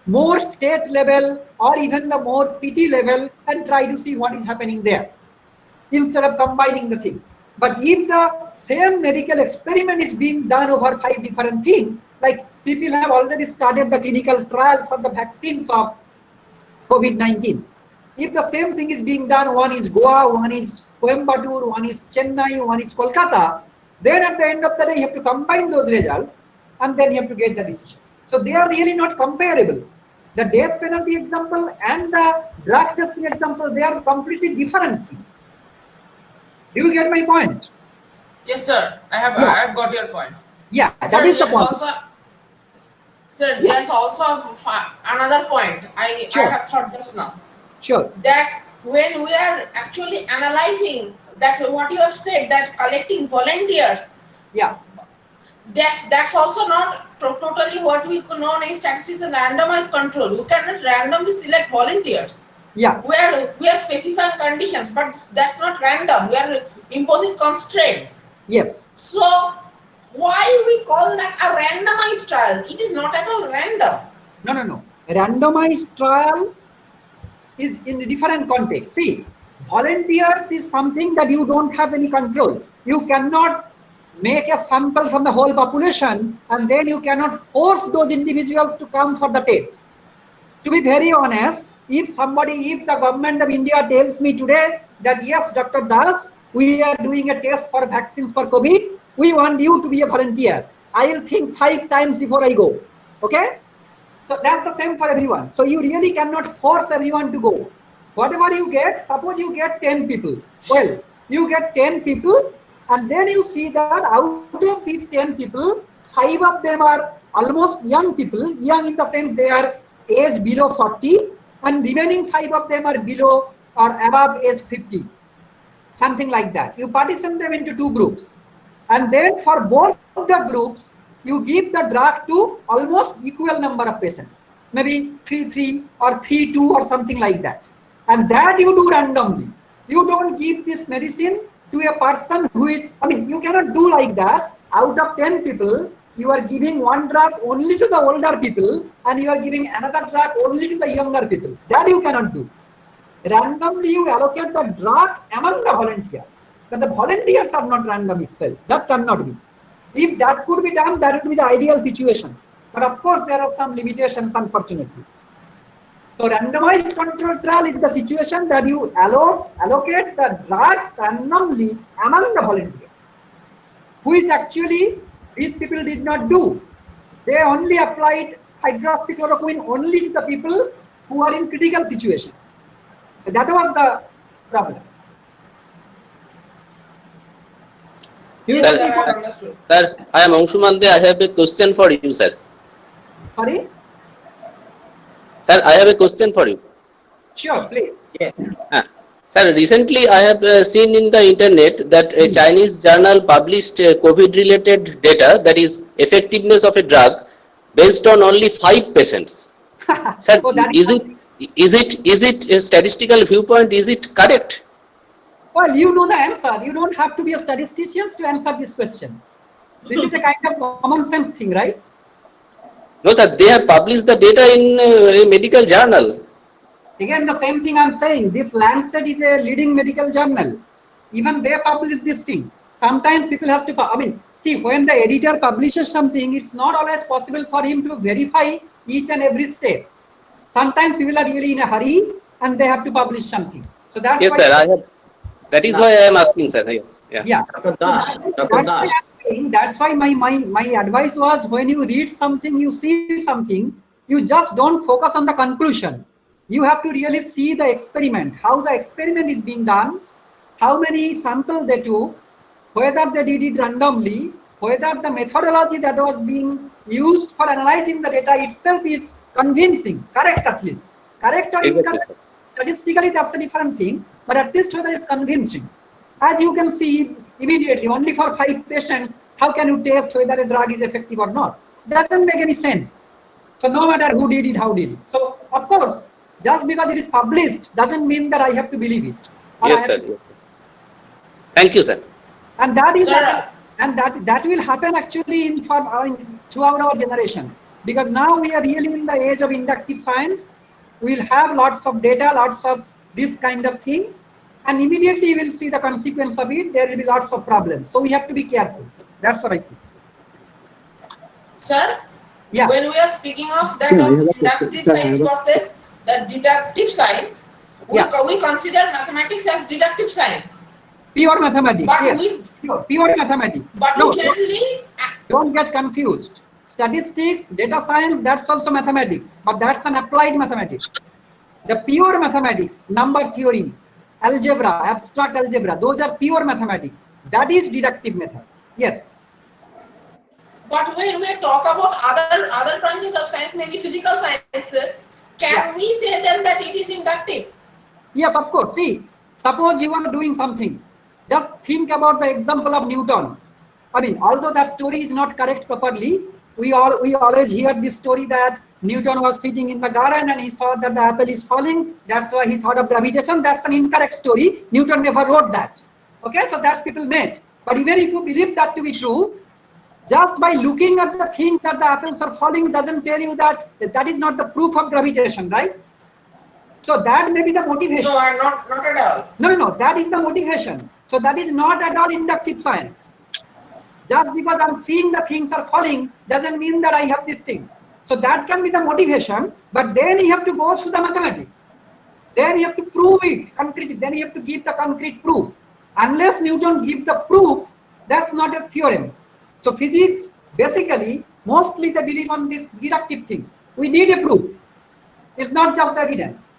more state level, or even the more city level and try to see what is happening there, instead of combining the thing. But if the same medical experiment is being done over 5 different things, like people have already started the clinical trial for the vaccines of COVID-19. If the same thing is being done, one is Goa, one is Coimbatore, one is Chennai, one is Kolkata, then at the end of the day, you have to combine those results and then you have to get the decision. So they are really not comparable. The death penalty example and the drug testing example, they are completely different things. Do you get my point? Yes, sir. I have got your point. Yeah, sir, that is the point. Sir, there's also another point I have thought just now. Sure. That when we are actually analyzing that what you have said, that collecting volunteers. Yeah. That's also not totally what we know in statistics and randomized control. You cannot randomly select volunteers. Yeah. We are specifying conditions, but that's not random. We are imposing constraints. Yes. So why we call that a randomized trial? It is not at all random. No. Randomized trial is in a different context. See, volunteers is something that you don't have any control. You cannot make a sample from the whole population and then you cannot force those individuals to come for the test. To be very honest, if the government of India tells me today that yes, Dr. Das, we are doing a test for vaccines for COVID, we want you to be a volunteer, I will think 5 times before I go. Okay? So that's the same for everyone. So you really cannot force everyone to go. Whatever you get, suppose you get 10 people. Well, you get 10 people and then you see that out of these 10 people, 5 of them are almost young people, young in the sense they are age below 40 and remaining 5 of them are below or above age 50. Something like that. You partition them into 2 groups. And then for both the groups, you give the drug to almost equal number of patients. Maybe 3-3 or 3-2 or something like that. And that you do randomly. You don't give this medicine to a person who is, you cannot do like that. Out of 10 people, you are giving one drug only to the older people and you are giving another drug only to the younger people. That you cannot do. Randomly you allocate the drug among the volunteers, but the volunteers are not random itself. That cannot be. If that could be done, that would be the ideal situation. But of course, there are some limitations, unfortunately. So randomized control trial is the situation that you allocate the drugs randomly among the volunteers, which actually these people did not do. They only applied hydroxychloroquine only to the people who are in critical situation. That was the problem. Sir, I am Anshumante. I have a question for you, sir. Sorry? Sir, I have a question for you. Sure, please. Yes. Sir, recently I have seen in the internet that a Chinese journal published COVID-related data, that is effectiveness of a drug, based on only 5 patients. Sir, is it a statistical viewpoint? Is it correct? Well, you know the answer. You don't have to be a statistician to answer this question. This is a kind of common sense thing, right? No, sir. They have published the data in a medical journal. Again, the same thing I'm saying. This Lancet is a leading medical journal. Even they publish this thing. Sometimes people have to, see, when the editor publishes something, it's not always possible for him to verify each and every step. Sometimes people are really in a hurry and they have to publish something. So that's yes, why sir. That is why I am asking, sir. Yeah. That's why my advice was, when you read something, you see something, you just don't focus on the conclusion. You have to really see the experiment, how the experiment is being done, how many samples they took, whether they did it randomly, whether the methodology that was being used for analyzing the data itself is convincing, correct at least. Correct or incorrect, statistically that's a different thing, but at least whether it's convincing. As you can see immediately, only for 5 patients, how can you test whether a drug is effective or not? Doesn't make any sense. So no matter who did it, how did it. So of course, just because it is published doesn't mean that I have to believe it. Yes, sir. Thank you, sir. And that is that will happen actually throughout our generation, because now we are really in the age of inductive science. We'll have lots of data, lots of this kind of thing, and immediately we'll see the consequence of it. There will be lots of problems. So we have to be careful. That's what I think. Sir, yeah. When we are speaking of that inductive science versus the deductive science, we consider mathematics as deductive science. Pure mathematics. But yes. Pure mathematics. But no, we generally don't get confused. Statistics, data science, that's also mathematics, but that's an applied mathematics. The pure mathematics, number theory, algebra, abstract algebra, those are pure mathematics. That is deductive method. Yes. But when we talk about other branches of science, maybe physical sciences, can we say then that it is inductive? Yes, of course. See, suppose you are doing something. Just think about the example of Newton. Although that story is not correct properly, we always hear this story that Newton was sitting in the garden and he saw that the apple is falling. That's why he thought of gravitation. That's an incorrect story. Newton never wrote that. Okay, so that's people made. But even if you believe that to be true, just by looking at the things that the apples are falling doesn't tell you that that is not the proof of gravitation, right? So that may be the motivation. No, not at all. No, that is the motivation. So that is not at all inductive science. Just because I'm seeing the things are falling doesn't mean that I have this thing. So that can be the motivation, but then you have to go through the mathematics. Then you have to prove it concretely. Then you have to give the concrete proof. Unless Newton gives the proof, that's not a theorem. So physics, basically, mostly they believe on this deductive thing. We need a proof. It's not just evidence.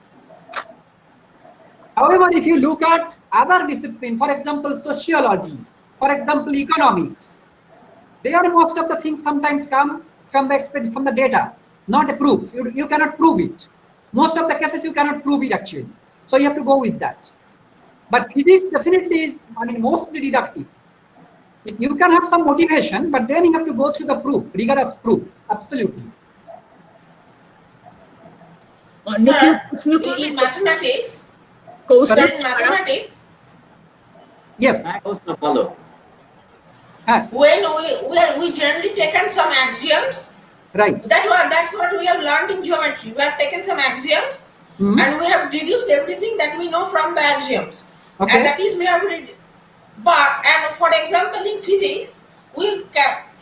However, if you look at other disciplines, for example, sociology, for example, economics, there most of the things sometimes come from the data, not a proof. You cannot prove it. Most of the cases you cannot prove it actually. So you have to go with that. But physics definitely is, mostly deductive. You can have some motivation, but then you have to go through the proof, rigorous proof. Absolutely. Sir, in mathematics, Yes. when we generally taken some axioms. Right. That's what we have learned in geometry. We have taken some axioms and we have deduced everything that we know from the axioms. Okay. And that is we have read. But and for example, in physics,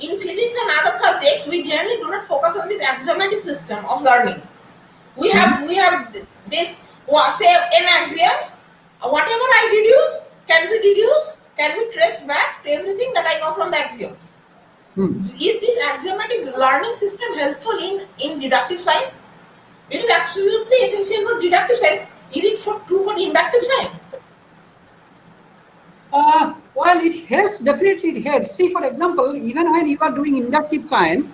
in physics and other subjects, we generally do not focus on this axiomatic system of learning. We have this say n axioms. Whatever I deduce can be traced back to everything that I know from the axioms. Is this axiomatic learning system helpful in deductive science? It is absolutely essential for deductive science. Is it true for inductive science? Well, it helps, definitely it helps. See, for example, even when you are doing inductive science,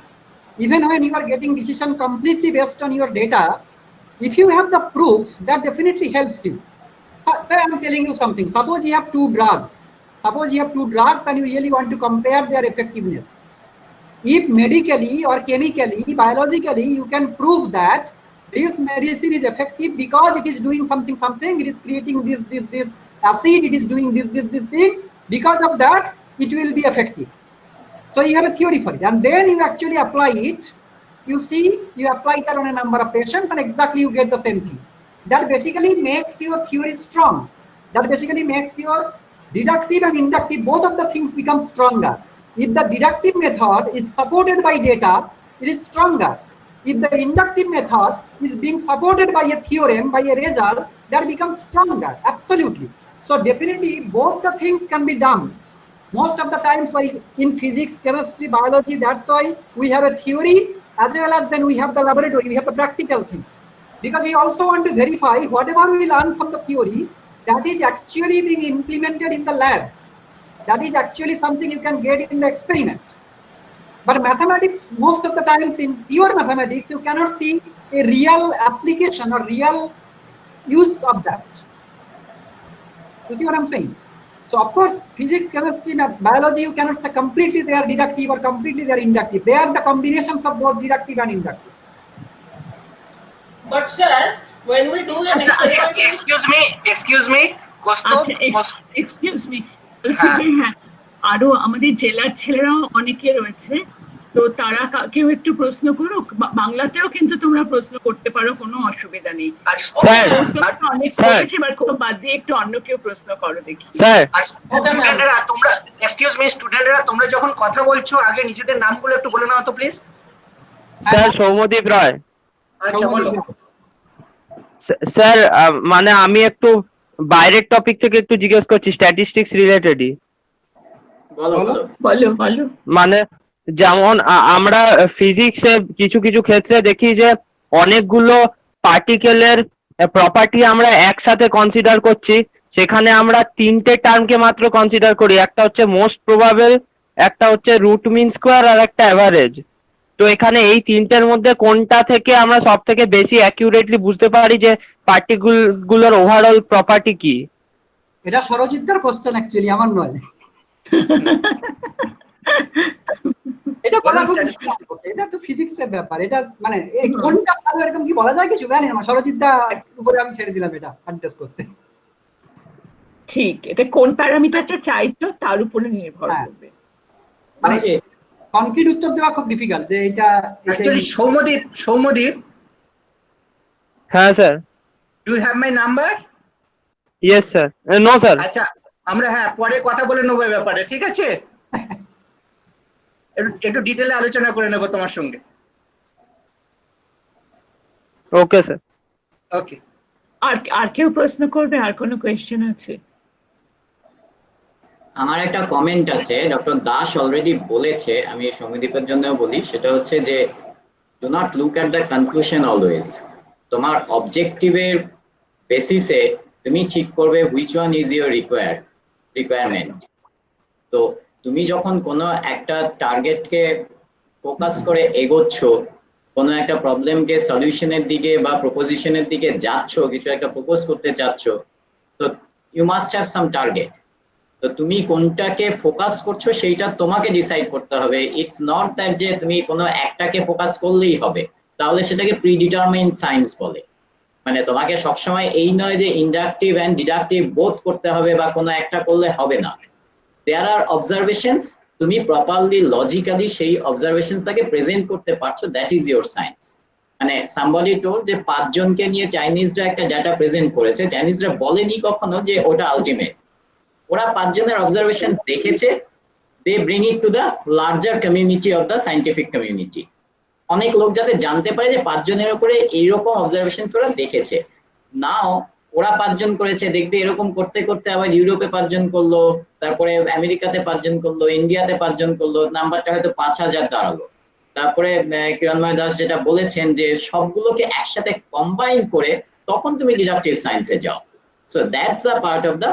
even when you are getting decision completely based on your data, if you have the proof, that definitely helps you. So, sir, I'm telling you something. Suppose you have two drugs. And you really want to compare their effectiveness. If medically or chemically, biologically, you can prove that this medicine is effective because it is doing something, it is creating this acid, it is doing this thing, because of that, it will be effective. So you have a theory for it, and then you actually apply it. You see, you apply that on a number of patients, and exactly you get the same thing. That basically makes your theory strong. That basically makes your deductive and inductive, both of the things become stronger. If the deductive method is supported by data, it is stronger. If the inductive method is being supported by a theorem, by a result, that becomes stronger, absolutely. So definitely both the things can be done. Most of the times, like in physics, chemistry, biology, that's why we have a theory as well as then we have the laboratory, we have the practical thing. Because we also want to verify whatever we learn from the theory, that is actually being implemented in the lab. That is actually something you can get in the experiment. But mathematics, most of the times in pure mathematics, you cannot see a real application or real use of that. You see what I'm saying? So of course, physics, chemistry, biology, you cannot say completely they are deductive or completely they are inductive. They are the combinations of both deductive and inductive. But sir, when we do an experiment, excuse me, excuse me, বলছি যে হ্যাঁ আরো আমাদের জেলার ছেলেরাও অনেকে রয়েছে, তো তারা কেউ একটু প্রশ্ন করুক, বাংলাতেও কিন্তু তোমরা প্রশ্ন করতে পারো, কোনো অসুবিধা নেই। অনেক করেছে, এবার কোনো বাদ দিয়ে একটু অন্য কেউ প্রশ্ন করো দেখি। স্টুডেন্টরা তোমরা এক্সকিউজ মি, স্টুডেন্টরা তোমরা যখন কথা বলছো আগে নিজেদের নামগুলো একটু বলে নাও তো প্লিজ। স্যার সৌম্যদীপ রায়। আচ্ছা বলো স্যার, মানে আমি একটু বাইরের টপিক থেকে একটু জিজ্ঞেস করছি, স্ট্যাটিস্টিক্স রিলেটেডই। বলো। মানে যেমন আমরা ফিজিক্সে কিছু ক্ষেত্রে দেখি যে অনেকগুলো পার্টিকেলের প্রপার্টি আমরা একসাথে কনসিডার করছি, সেখানে আমরা তিনটে টার্মকে মাত্র কনসিডার করি। একটা হচ্ছে মোস্ট প্রবাবল, একটা হচ্ছে রুট মিন স্কোয়ার, আর একটা অ্যাভারেজ। তো এখানে এই তিনটের মধ্যে কোনটা থেকে আমরা সব থেকে বেশি অ্যাকিউরেটলি বুঝতে পারি যে পার্টিকেল গুলোর ওভারঅল প্রপার্টি কি? এটা সরজিৎদার কোশ্চেন, অ্যাকচুয়ালি আমার নয়। এটা এটা তো ফিজিক্সের ব্যাপার, এটা মানে কোনটা ভালো এরকম কি বলা যায় কিছু? জানি না, সরজিৎদা উপরে আমি ছেড়ে দিলাম এটা অ্যাডজাস্ট করতে। ঠিক, এটা কোন প্যারামিটারটা চাইছো তার উপরে নির্ভর করবে। মানে কনক্রিট উত্তর দেওয়া খুব ডিফিকাল্ট যে এটা অ্যাকচুয়ালি সৌম্যদীপ। হ্যাঁ sir. Do you have my number? Yes sir. No sir. আচ্ছা, আমরা পরে কথা বলে নেবো এই ব্যাপারে, ঠিক আছে? একটু ডিটেইলে আলোচনা করে নেব তোমার সঙ্গে। Okay sir. ওকে। আর কেউ প্রশ্ন করবে? আর কোনো কোয়েশ্চেন আছে? আমার একটা কমেন্ট আছে, ডক্টর দাস অলরেডি বলেছে, আমি সৌম্যদীপের জন্য বলি, সেটা হচ্ছে যে do not look at the conclusion always. তোমার অবজেক্টিভের বেসিসে তুমি ঠিক করবে which one is your requirement. তো তুমি যখন কোনো একটা টার্গেটকে ফোকাস করে এগোচ্ছ, কোনো একটা প্রবলেমকে সলিউশনের দিকে বা প্রপোজিশনের দিকে যাচ্ছ, কিছু একটা প্রপোজ করতে চাচ্ছ, তো you must have some target. তো তুমি কোনটাকে ফোকাস করছো সেইটা তোমাকে ডিসাইড করতে হবে। ইটস নট দ্যাট যে তুমি কোনো একটাকে ফোকাস করলেই হবে, তাহলে সেটাকে প্রিডিটারমাইন্ড সায়েন্স বলে। মানে তোমাকে সবসময় এই নয় যে ইন্ডাকটিভ অ্যান্ড ডিডাকটিভ বোথ করতে হবে বা কোনো একটা করলে হবে না। দেয়ার আর অবজারভেশনস, তুমি প্রপারলি লজিক্যালি সেই অবজারভেশনসটাকে প্রেজেন্ট করতে পারছো, দ্যাট ইজ ইওর সায়েন্স। মানে সামবডি টোল যে 5 জনকে নিয়ে চাইনিজরা একটা ডাটা প্রেজেন্ট করেছে, চাইনিজরা বলেনি কখনো যে ওটা আলটিমেট। ওরা 5 জনের অবজারভেশনস দেখেছে, they bring it to the larger community of the scientific community. অনেক লোক যাতে জানতে পারে যে 5 জনের উপরে এইরকম অবজারভেশনস ওরা দেখেছে। নাও ওরা 5 জন করেছে, দেখবে এরকম করতে করতে আবার ইউরোপে 5 জন করলো, তারপরে আমেরিকাতে 5 জন করলো, ইন্ডিয়াতে 5 জন করলো, নাম্বারটা হয়তো 5000 দাঁড়ালো। তারপরে কিরণময় দাস যেটা বলেছেন যে সবগুলোকে একসাথে কম্বাইন করে তখন তুমি ডিডাকটিভ সায়েন্সে যাও। So that's the part of the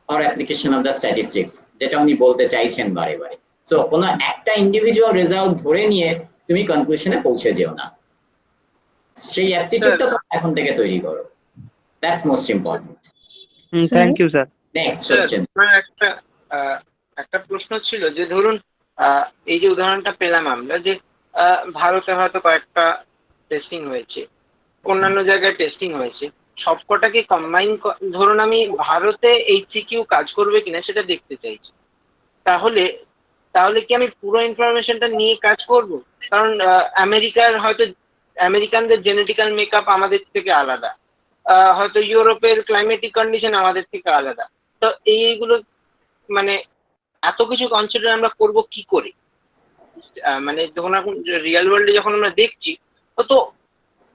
or application of the statistics যেটা উনি বলতে চাইছেন বারে বারে। সো কোনো একটা ইন্ডিভিজুয়াল রেজাল্ট ধরে নিয়ে তুমি কনক্লুশনে পৌঁছে যেও না, সেই অ্যাপটিটিউডটা এখন থেকে তৈরি করো, that's most important. Thank you sir. Next question. একটা প্রশ্ন ছিল যে ধরুন এই যে উদাহরণটা পেলাম আমরা যে ভারতে হয়তো কয়েকটা টেস্টিং হয়েছে, অন্যান্য জায়গায় টেস্টিং হয়েছে, সবকটাকে কম্বাইন, ধরুন আমি ভারতে HCQ কাজ করবে কিনা সেটা দেখতে চাইছি, তাহলে কি আমি পুরো ইনফরমেশনটা নিয়ে কাজ করব? কারণ আমেরিকানদের জেনেটিক্যাল মেকআপ আমাদের থেকে আলাদা, হয়তো ইউরোপের ক্লাইমেটিক কন্ডিশন আমাদের থেকে আলাদা, তো এইগুলো মানে এত কিছু কনসিডার আমরা করব কি করে? মানে যখন এখন রিয়েল ওয়ার্ল্ডে যখন আমরা দেখছি তো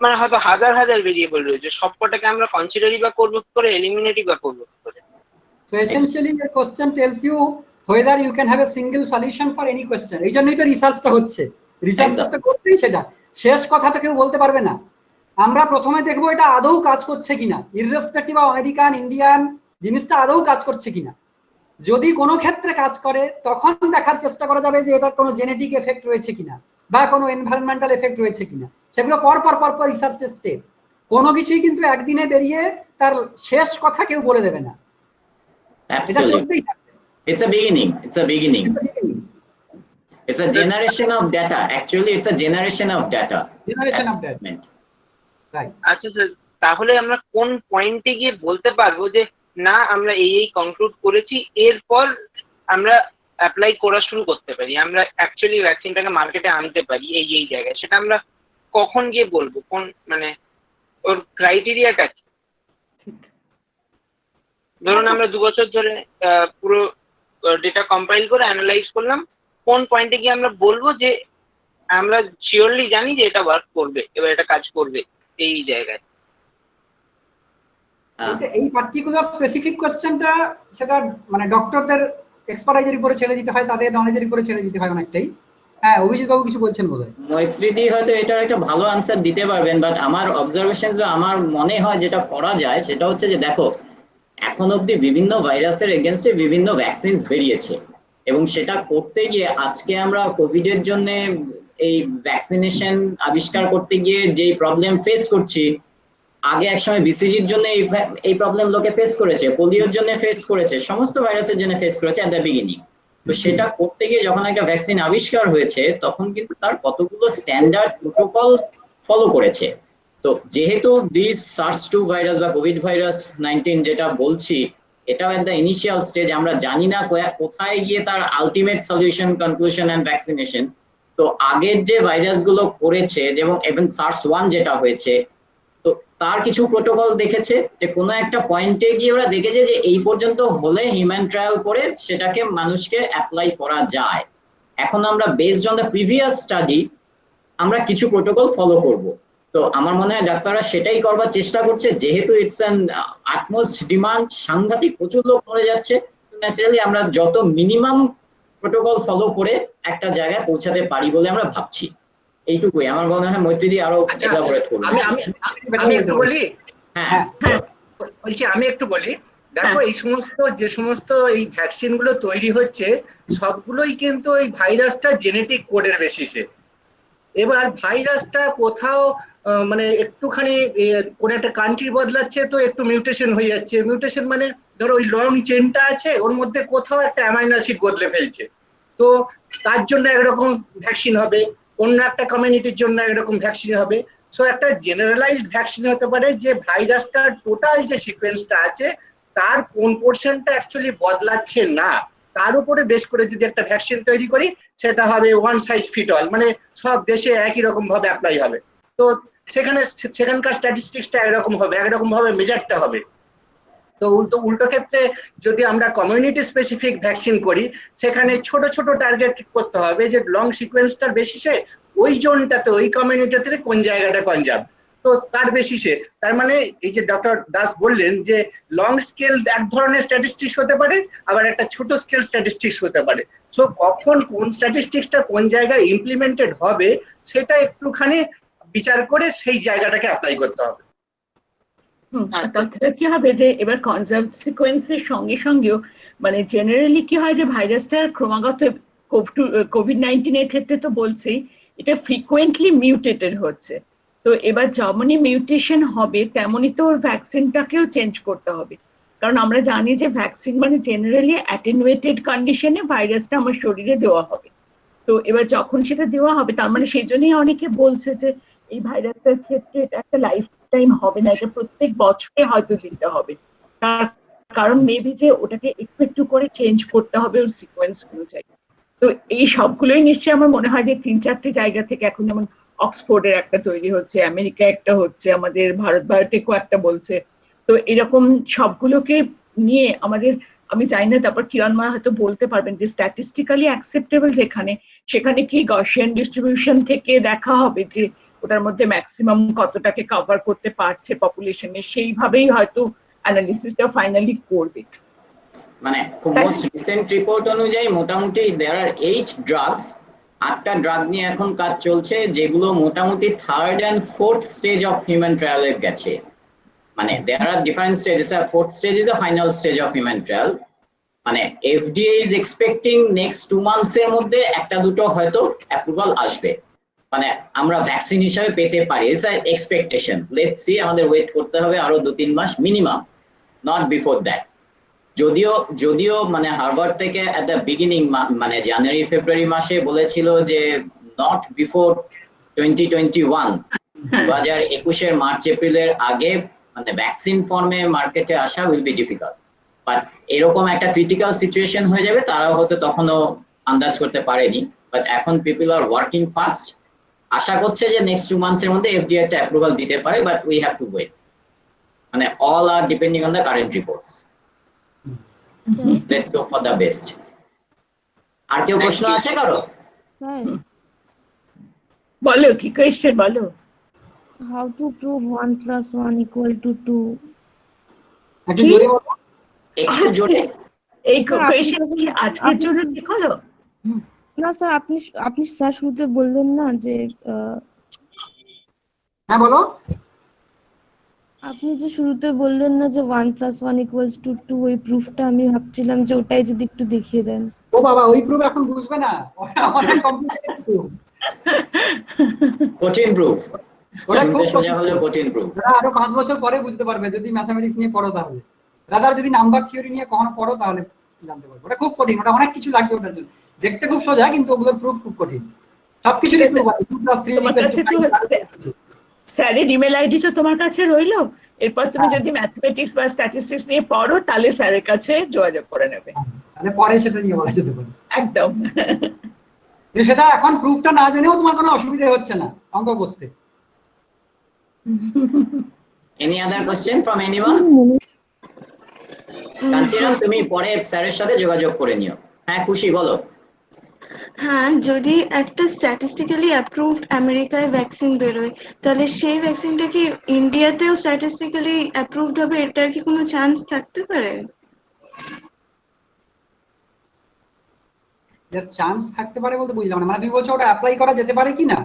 মানে হয়তো হাজার হাজার ভেরিয়েবল রয়েছে, সবকটাকে আমরা কনসিডারই বা করবো কি করে, এলিমিনেটই বা করবো কি করে? So essentially the question tells you whether you can have a single solution for any question. এই জন্যই তো রিসার্চটা হচ্ছে, রিসার্চটা করতেই সেটা শেষ কথা তো কেউ বলতে পারবে না। আমরা প্রথমে দেখবো এটা আদৌ কাজ করছে কিনা, ইররেসপেক্টিভ অফ আমেরিকান ইন্ডিয়ান, জিনিসটা আদৌ কাজ করছে কিনা। যদি কোনো ক্ষেত্রে কাজ করে তখন দেখার চেষ্টা করা যাবে যে এটার কোনো জেনেটিক এফেক্ট রয়েছে কিনা বা কোনো এনভায়রনমেন্টাল এফেক্ট রয়েছে কিনা, সেগুলো পরপর রিসার্চের স্টেপ। কোনো কিছুই কিন্তু একদিনে বেরিয়ে তার শেষ কথা কেউ বলে দেবে না। Absolutely. It's a beginning. It's a beginning. It's a generation of data. Actually, it's a generation of data. Generation of data. Right. আচ্ছা স্যার, তাহলে আমরা কোন পয়েন্টে গিয়ে বলতে পারবো যে না আমরা এই কনক্লুড করেছি, এরপর আমরা অ্যাপ্লাই করা শুরু করতে পারি, আমরা অ্যাকচুয়ালি ভ্যাকসিনটাকে মার্কেটে আনতে পারি এই জায়গায়, সেটা আমরা কখন গিয়ে বলবো? কোন মানে ওর ক্রাইটেরিয়াটা কি? ধরুন আমরা 2 বছর ধরে পুরো ডেটা কম্পাইল করে অ্যানালাইজ করলাম, কোন পয়েন্টে গিয়ে আমরা বলবো যে আমরা শিওরলি জানি যে এটা ওয়ার্ক করবে, এবার এটা কাজ করবে এই জায়গায়? এই পার্টিকুলার স্পেসিফিক কোশ্চেনটা সেটা মানে ডক্টরদের এক্সপার্টাইজের উপরে ছেড়ে দিতে হয়, তাদের নলেজের উপরে ছেড়ে দিতে হয় অনেকটাই। হ্যাঁ, অভিজিৎ বাবু কিছু বলছেন বোধহয়। মৈত্রীদি হয়তো এটার একটা ভালো আনসার দিতে পারবেন, বাট আমার অবজারভেশনস বা আমার মনে হয় যেটা করা যায় সেটা হচ্ছে যে দেখো এখন অবধি বিভিন্ন ভাইরাসের এগেনস্টে বিভিন্ন ভ্যাকসিনস বেরিয়েছে, এবং সেটা করতে গিয়ে আজকে আমরা কোভিড এর জন্য এই ভ্যাকসিনেশন আবিষ্কার করতে গিয়ে যেই প্রবলেম ফেস করছি, আগে একসময় বিসিজির জন্য এই প্রবলেম লোকে ফেস করেছে, পোলিওর জন্য ফেস করেছে, সমস্ত ভাইরাসের জন্য ফেস করেছে এট দ্য বিগিনিং। তো সেটা করতে গিয়ে যখন একটা ভ্যাকসিন আবিষ্কার হয়েছে তখন কিন্তু তার কতগুলো স্ট্যান্ডার্ড প্রোটোকল ফলো করেছে। তো যেহেতু দিস SARS-2 ভাইরাস বা কোভিড ভাইরাস 19 যেটা বলছি, এটাও এট দ্য ইনিশিয়াল স্টেজ, আমরা জানি না কোথায় গিয়ে তার ultimate solution, conclusion and vaccination. তো আগের যে ভাইরাসগুলো করেছে, যেমন ইভেন SARS-1 যেটা হয়েছে, তো তার কিছু প্রোটোকল দেখেছে যে কোনো একটা পয়েন্টে গিয়ে ওরা দেখেছে যে এই পর্যন্ত হলে হিউম্যান ট্রায়াল করে সেটাকে মানুষকে অ্যাপ্লাই করা যায়। এখন আমরা based on the previous study আমরা কিছু প্রোটোকল ফলো করব। তো আমার মনে হয় ডাক্তাররা সেটাই করবার চেষ্টা করছে, যেহেতু ইটস অ্যান আটমোস্ট ডিমান্ড, সাংঘাতিক প্রচুর লোক মরে যাচ্ছে, ন্যাচারালি আমরা যত মিনিমাম প্রোটোকল ফলো করে একটা জায়গায় পৌঁছাতে পারি বলে আমরা ভাবছি। এইটুকুই আমার মনে হয়। মৈত্রীদি আরো এলাবোরেট করবেন। আমি একটু বলি। হ্যাঁ, বলছি আমি একটু বলি। দেখো এই সমস্ত যে সমস্ত এই ভ্যাকসিন গুলো তৈরি হচ্ছে সবগুলোই কিন্তু এই ভাইরাসটা জেনেটিক কোডের বেসিসে। এবার ভাইরাসটা কোথাও মানে একটুখানি কোন একটা কান্ট্রি বদলাচ্ছে তো একটু মিউটেশন হয়ে যাচ্ছে। মিউটেশন মানে ধরো ওই লং চেনটা আছে, ওর মধ্যে কোথাও একটা অ্যামাইনো অ্যাসিড বদলে ফেলছে, তো তার জন্য একরকম ভ্যাকসিন হবে, অন্য একটা কমিউনিটির জন্য একরকম ভ্যাকসিন হবে। সো একটা জেনারেলাইজড ভ্যাকসিন হতে পারে যে ভাইরাসটার টোটাল যে সিকোয়েন্সটা আছে তার কোন পোর্শনটা অ্যাকচুয়ালি বদলাচ্ছে না, তার উপরে বেশ করে যদি একটা ভ্যাকসিন তৈরি করি, সেটা হবে ওয়ান সাইজ ফিট অল, মানে সব দেশে একই রকম ভাবে অ্যাপ্লাই হবে। তো সেখানকার স্ট্যাটিস্টিক্সটা একরকম হবে, একরকম ভাবে মেজারটা হবে। তো উল্টো ক্ষেত্রে যদি আমরা কমিউনিটি স্পেসিফিক ভ্যাকসিন করি, সেখানে ছোট ছোট টার্গেট করতে হবে যে লং সিকোয়েন্সটার বেসিসে ওই জোনটাতে, ওই কমিউনিটিতে কোন জায়গাটা কনজার্ভ, তো তার বেসিসে। তার মানে এই যে ডক্টর দাস বললেন যে লং স্কেল এক ধরনের স্ট্যাটিস্টিক্স হতে পারে, আবার একটা ছোট স্কেল স্ট্যাটিস্টিক্স হতে পারে। সো কখন কোন স্ট্যাটিস্টিক্সটা কোন জায়গায় ইমপ্লিমেন্টেড হবে সেটা একটুখানি বিচার করে সেই জায়গাটাকে অ্যাপ্লাই করতে হবে। তাছাড়া কি হবে যে এবার কনজার্ভ সিকোয়েন্সের সঙ্গে সঙ্গেও মানে জেনারেলি কি হয় যে ভাইরাসটা ক্রমাগত কোভিড-19 এর ক্ষেত্রে তো বলছেই এটা ফ্রিকোয়েন্টলি মিউটেটেড হচ্ছে। তো এবার যেমনই মিউটেশন হবে তেমনই তো ওর ভ্যাকসিনটাকেও চেঞ্জ করতে হবে, কারণ আমরা জানি যে ভ্যাকসিন মানে জেনারেলি অ্যাটেনুয়েটেড কন্ডিশনে ভাইরাসটা আমার শরীরে দেওয়া হবে। তো এবার যখন সেটা দেওয়া হবে তার মানে সেই জন্যই অনেকে বলছে যে এই ভাইরাসটার ক্ষেত্রে এটা একটা লাইফ টাইম হবে না, এটা প্রত্যেক বছরে হয়তো দিতে হবে। তার কারণ মেবি যে ওটাকে একটু একটু করে চেঞ্জ করতে হবে ওর সিকোয়েন্স অনুযায়ী। তো এই সবগুলোই নিশ্চয়ই আমার মনে হয় যে 3-4টে জায়গা থেকে এখন যেমন অক্সফোর্ডের একটা তৈরি হচ্ছে, আমেরিকা একটা হচ্ছে, আমাদের ভারত বায়োটেকও একটা বলছে। তো এরকম সবগুলোকে নিয়ে আমাদের, আমি জানি না তারপর কিরণমা হয়তো বলতে পারবেন যে স্ট্যাটিস্টিক্যালি অ্যাকসেপ্টেবল যেখানে, সেখানে কি গসিয়ান ডিস্ট্রিবিউশন থেকে দেখা হবে যে ওটার মধ্যে ম্যাক্সিমাম কতটাকে কভার করতে পারছে পপুলেশনে, সেইভাবেই হয়তো অ্যানালিসিসটা ফাইনালি করবে। মানে মোস্ট রিসেন্ট রিপোর্ট অনুযায়ী মোটামুটি দেয়ার আর 8 ড্রাগস, 8টা ড্রাগ নিয়ে এখন কাজ চলছে যেগুলো মোটামুটি 3rd and 4th stage of human ট্রায়ালে গেছে। মানে দেয়ার আর ডিফারেন্ট স্টেজেস, আর 4th stage is the final stage of human trial. মানে FDA is expecting next 2 months এর মধ্যে একটা দুটো হয়তো অ্যাপ্রুভাল আসবে, মানে আমরা ভ্যাকসিন হিসেবে পেতে পারি। It's a expectation, let's see, আমাদের ওয়েট করতে হবে আরো 2-3 মাস মিনিমাম, নট বিফোর দ্যাট। যদিও মানে হার্ভার্ড থেকে এট দ্য বিগিনিং মানে জানুয়ারি ফেব্রুয়ারি মাসে বলেছিল যে নট বিফোর 2021, 2021-এর মার্চ এপ্রিলের আগে মানে ভ্যাকসিন ফর্মে মার্কেটে আসা উইল বি ডিফিকাল্ট। বাট এরকম একটা ক্রিটিক্যাল সিচুয়েশন হয়ে যাবে, তারাও হয়তো তখনও আন্দাজ করতে পারেনি। বাট এখন পিপল আর ওয়ার্কিং ফাস্ট, আশা করছে যে নেক্সট 2 months এর মধ্যে FDA একটা অ্যাপ্রুভাল দিতে পারে, but we have to wait. মানে all are depending on the current reports. Let's hope for the best. আর কেউ প্রশ্ন আছে কারো? স্যার বলো, কি কোয়েশ্চেন বলো। how to prove 1 + 1 = 2? একটু জোরে বলো। একটু জোরে। এই কোয়েশ্চেন কি আজকের জন্য ঠিক হলো? না স্যার, আপনি স্যার শুরুতে বললেন না যে হ্যাঁ বলো। আপনি যে শুরুতে বললেন না যে 1 + 1 = 2, ওই প্রুফটা আমি ভাবছিলাম যে ওটাই যদি একটু দেখিয়ে দেন। ও বাবা, ওই প্রুফ এখন বুঝবে না, অনেক কমপ্লিকেটেড প্রুফ, কঠিন প্রুফ, ওটা খুব সোজা হলো কঠিন প্রুফ। আরো 5 বছর পরে বুঝতে পারবে যদি ম্যাথমেটিক্স নিয়ে পড়ো, তাহলে রাদার যদি নাম্বার থিওরি নিয়ে কখনো পড়ো তাহলে জানতে পারবে। ওটা খুব কঠিন, ওটা অনেক কিছু লাগবে ওটার জন্য। দেখতে খুব সোজা কিন্তু ওগুলোর প্রুফ খুব কঠিন। সবকিছু প্রুফ আছে। 2 + 3 স্যারের ইমেল আইডি তো তোমার কাছে রইলো, এরপর তুমি যদি ম্যাথমেটিক্স বা স্ট্যাটিস্টিক্স নিয়ে পড়ো তাহলে স্যারের কাছে যোগাযোগ করে নেবে, তাহলে পরে সেটা নিয়ে বলা যেতে পারে। একদম। সেটা এখন প্রুফটা না জেনেও তোমার কোনো অসুবিধা হচ্ছে না অঙ্ক কষতে। Any other question from anyone? কাঞ্চিরাম, তুমি পরে স্যারের সাথে যোগাযোগ করে নিও। হ্যাঁ খুশি, বলো। হ্যাঁ, যদি একটা স্ট্যাটিস্টিক্যালি অ্যাপ্রুভড আমেরিকায় ভ্যাকসিন বেরোয়, তাহলে সেই ভ্যাকসিনটা কি ইন্ডিয়াতেও স্ট্যাটিস্টিক্যালি অ্যাপ্রুভড হবে? এটার কি কোনো চান্স থাকতে পারে? এর চান্স থাকতে পারে বলতে বুঝলাম না, মানে তুমি বলছো ওটা অ্যাপ্লাই করা যেতে পারে কিনা?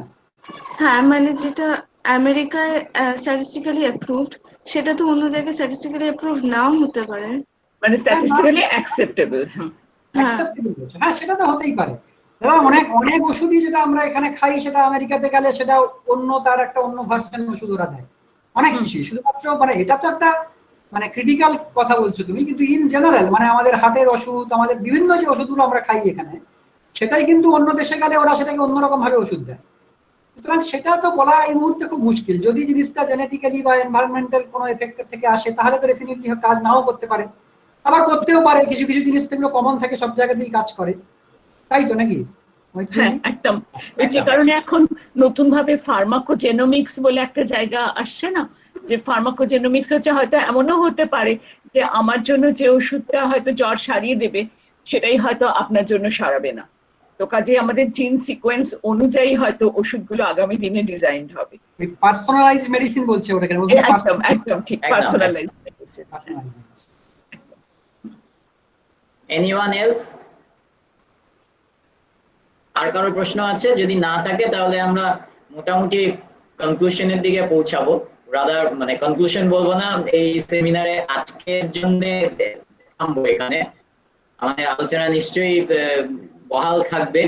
হ্যাঁ, মানে যেটা আমেরিকায় স্ট্যাটিস্টিক্যালি অ্যাপ্রুভড, সেটা তো অন্য জায়গায় স্ট্যাটিস্টিক্যালি অ্যাপ্রুভড নাও হতে পারে। মানে স্ট্যাটিস্টিক্যালি অ্যাকসেপ্টেবল। অ্যাকসেপ্টেবল বলছো, হ্যাঁ সেটা তো হতেই পারে। দাদা অনেক ওষুধই যেটা আমরা এখানে খাই সেটা আমেরিকাতে গেলে সেটা অন্য, তার একটা অন্য ভার্সন ওষুধ ওরা দেয়, অনেক কিছুই। শুধুমাত্র মানে এটা তো একটা মানে ক্রিটিক্যাল কথা বলছো তুমি, কিন্তু ইন জেনারেল মানে আমাদের হার্টের ওষুধ, আমাদের বিভিন্ন যে ওষুধগুলো আমরা খাই এখানে, সেটাই কিন্তু অন্য দেশে গেলে ওরা সেটাকে অন্যরকম ভাবে ওষুধ দেয়। সুতরাং সেটা তো বলা এই মুহূর্তে খুব মুশকিল। যদি জিনিসটা জেনেটিক্যালি বা এনভায়রনমেন্টাল কোনো এফেক্টের থেকে আসে তাহলে তো ডেফিনেটলি কাজ নাও করতে পারে। আবার করতেও পারে, কিছু কিছু জিনিস যেগুলো কমন থাকে সব জায়গাতেই কাজ করে, তাই তো নাকি? হ্যাঁ একদম। যে কারণে এখন নতুন ভাবে ফার্মাকোজেনোমিক্স বলে একটা জায়গা আসছে না, যে ফার্মাকোজেনোমিক্স হচ্ছে হয়তো এমনও হতে পারে যে আমার জন্য যে ওষুধটা হয়তো জ্বর সারিয়ে দেবে সেটাই হয়তো আপনার জন্য সারাবে না। তো কাজে আমাদের জিন সিকোয়েন্স অনুযায়ী হয়তো ওষুধগুলো আগামী দিনে ডিজাইন হবে। পার্সোনালাইজড মেডিসিন বলছে ওটাকে। একদম একদম ঠিক, পার্সোনালাইজড মেডিসিন। Anyone else? আর কারো প্রশ্ন আছে? যদি না থাকে তাহলে আমরা মোটামুটি কনক্লুশনের দিকে পৌঁছাবো। রাদার মানে কনক্লুশন বলবো না, এই সেমিনারে আজকের জন্য থামবো এখানে। আমাদের আলোচনা নিশ্চয়ই বহাল থাকবে,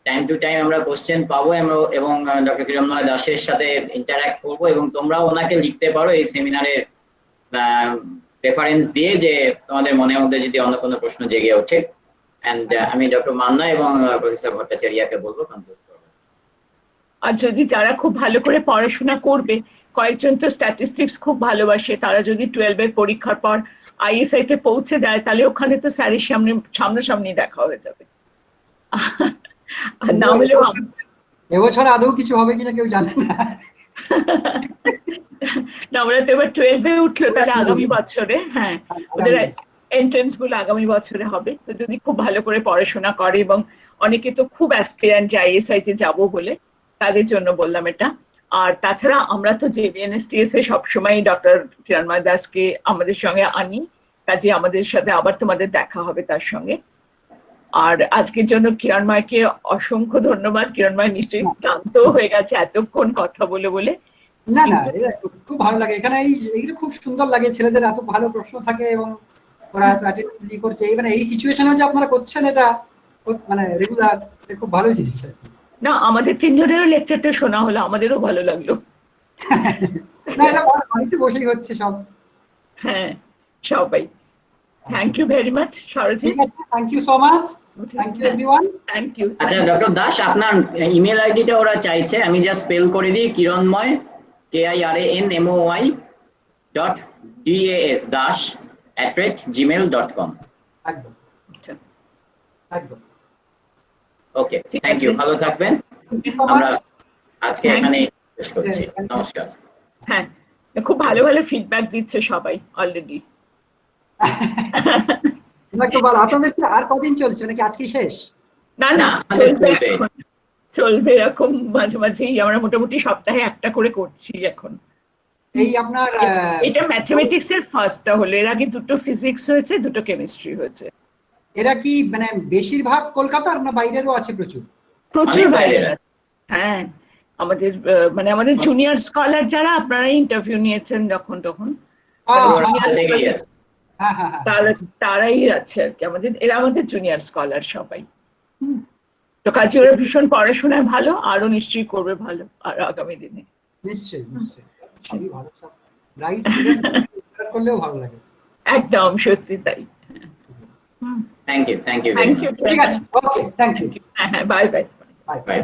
টাইম টু টাইম আমরা কোশ্চেন পাবো এবং ডক্টর কিরণময় দাসের সাথে ইন্টারঅ্যাক্ট করবো, এবং তোমরাও ওনাকে লিখতে পারো এই সেমিনারের রেফারেন্স দিয়ে যে তোমাদের মনের মধ্যে যদি অন্য কোনো প্রশ্ন জেগে ওঠে। এন্ড আমি ডক্টর মান্না এবং প্রফেসর ভট্টাচার্যকে বলবো কনক্লুড করবো। আর যদি যারা খুব ভালো করে পড়াশোনা করবে, কয়েকজন তো স্ট্যাটিস্টিক্স খুব ভালোবাসে, তারা যদি 12 এর পরীক্ষার পর আইএসআই তে পৌঁছে যায় তাহলে ওখানে তো স্যারের সামনাসামনি দেখা হয়ে যাবে। না হলে এবছর আদৌ কিছু হবে কিনা কেউ জানে না। না, ওরা তো এবার 12 এ উঠলো, তাহলে আগামী বছরে হ্যাঁ ওদের এন্ট্রান্স গুলো আগামী বছরে হবে। তো যদি খুব ভালো করে পড়াশোনা করে, এবং অনেকে তো খুব অ্যাসপিরেন্ট যে আইএসআই তে যাবো বলে, তাদের জন্য বললাম এটা। আর তাছাড়া আমরা তো জেবিএনএসটিএস এ সবসময় ডক্টর কিরণময় দাসকে আমাদের সঙ্গে আনি, কাজে আমাদের সাথে আবার তোমাদের দেখা হবে তার সঙ্গে। আর আজকের জন্য কিরণময়কে অসংখ্য ধন্যবাদ। কিরণময় নিশ্চয়ই ক্লান্ত হয়ে গেছে এতক্ষণ কথা বলে বলে। না না, খুব ভালো লাগে এখানে, এইগুলো খুব সুন্দর লাগে, ছেলেদের এত ভালো প্রশ্ন থাকে এবং ওরা এত অ্যাটেন্টিভলি করছে। মানে এই সিচুয়েশনে যে আপনারা করছেন এটা মানে রেগুলার, খুব ভালো জিনিস। না, আমাদের তিনজনেরও লেকচারটা শোনা হলো, আমাদেরও ভালো লাগলো। না, এটা বাড়িতে বসেই হচ্ছে সব। হ্যাঁ সবাই। Thank you very much Sarajit. Thank you so much. Thank you everyone. Thank you. আচ্ছা ডক্টর দাস, আপনার ইমেল আইডিটা ওরা চাইছে, আমি জাস্ট স্পেল করে দিই, কিরণময় kiranmoy.das@gmail.com। একদম একদম। ওকে, থ্যাংক ইউ, ভালো থাকবেন। আমরা আজকে এখানে শেষ করছি। নমস্কার। হ্যাঁ, খুব ভালো ভালো ফিডব্যাক দিচ্ছে সবাই অলরেডি। আপনাদের কি আর কদিন চলছে নাকি আজকে শেষ? না না, চলবে এরকম মাঝে মাঝেই। আমরা মোটামুটি সপ্তাহে একটা করে করছি এখন। এই আপনার এটা ম্যাথমেটিক্স এর ফার্স্টটা হলো, এর আগে দুটো ফিজিক্স হয়েছে, দুটো কেমিস্ট্রি হয়েছে। এরা কি মানে বেশিরভাগ কলকাতার না বাইরেরও আছে? প্রচুর প্রচুর বাইরের আছে। হ্যাঁ, আমাদের মানে আমাদের জুনিয়র স্কলার যারা, আপনারা ইন্টারভিউ নিয়েছেন যখন তখন, তারাই আছে আর কি আমাদের, এরা আমাদের জুনিয়র স্কলার সবাই। তো কাজে ওরা ভীষণ পড়াশোনায় ভালো, আরো নিশ্চয়ই করবে ভালো আর আগামী দিনে। নিশ্চয়ই নিশ্চয়ই, সবই ভালো, সব রাইট স্টুডেন্ট করলেও ভালো লাগে। একদম সত্যি তাই। Thank you, thank you, thank you. ঠিক আছে, ওকে, থ্যাংক ইউ। হ্যাঁ হ্যাঁ, বাই বাই। Bye bye.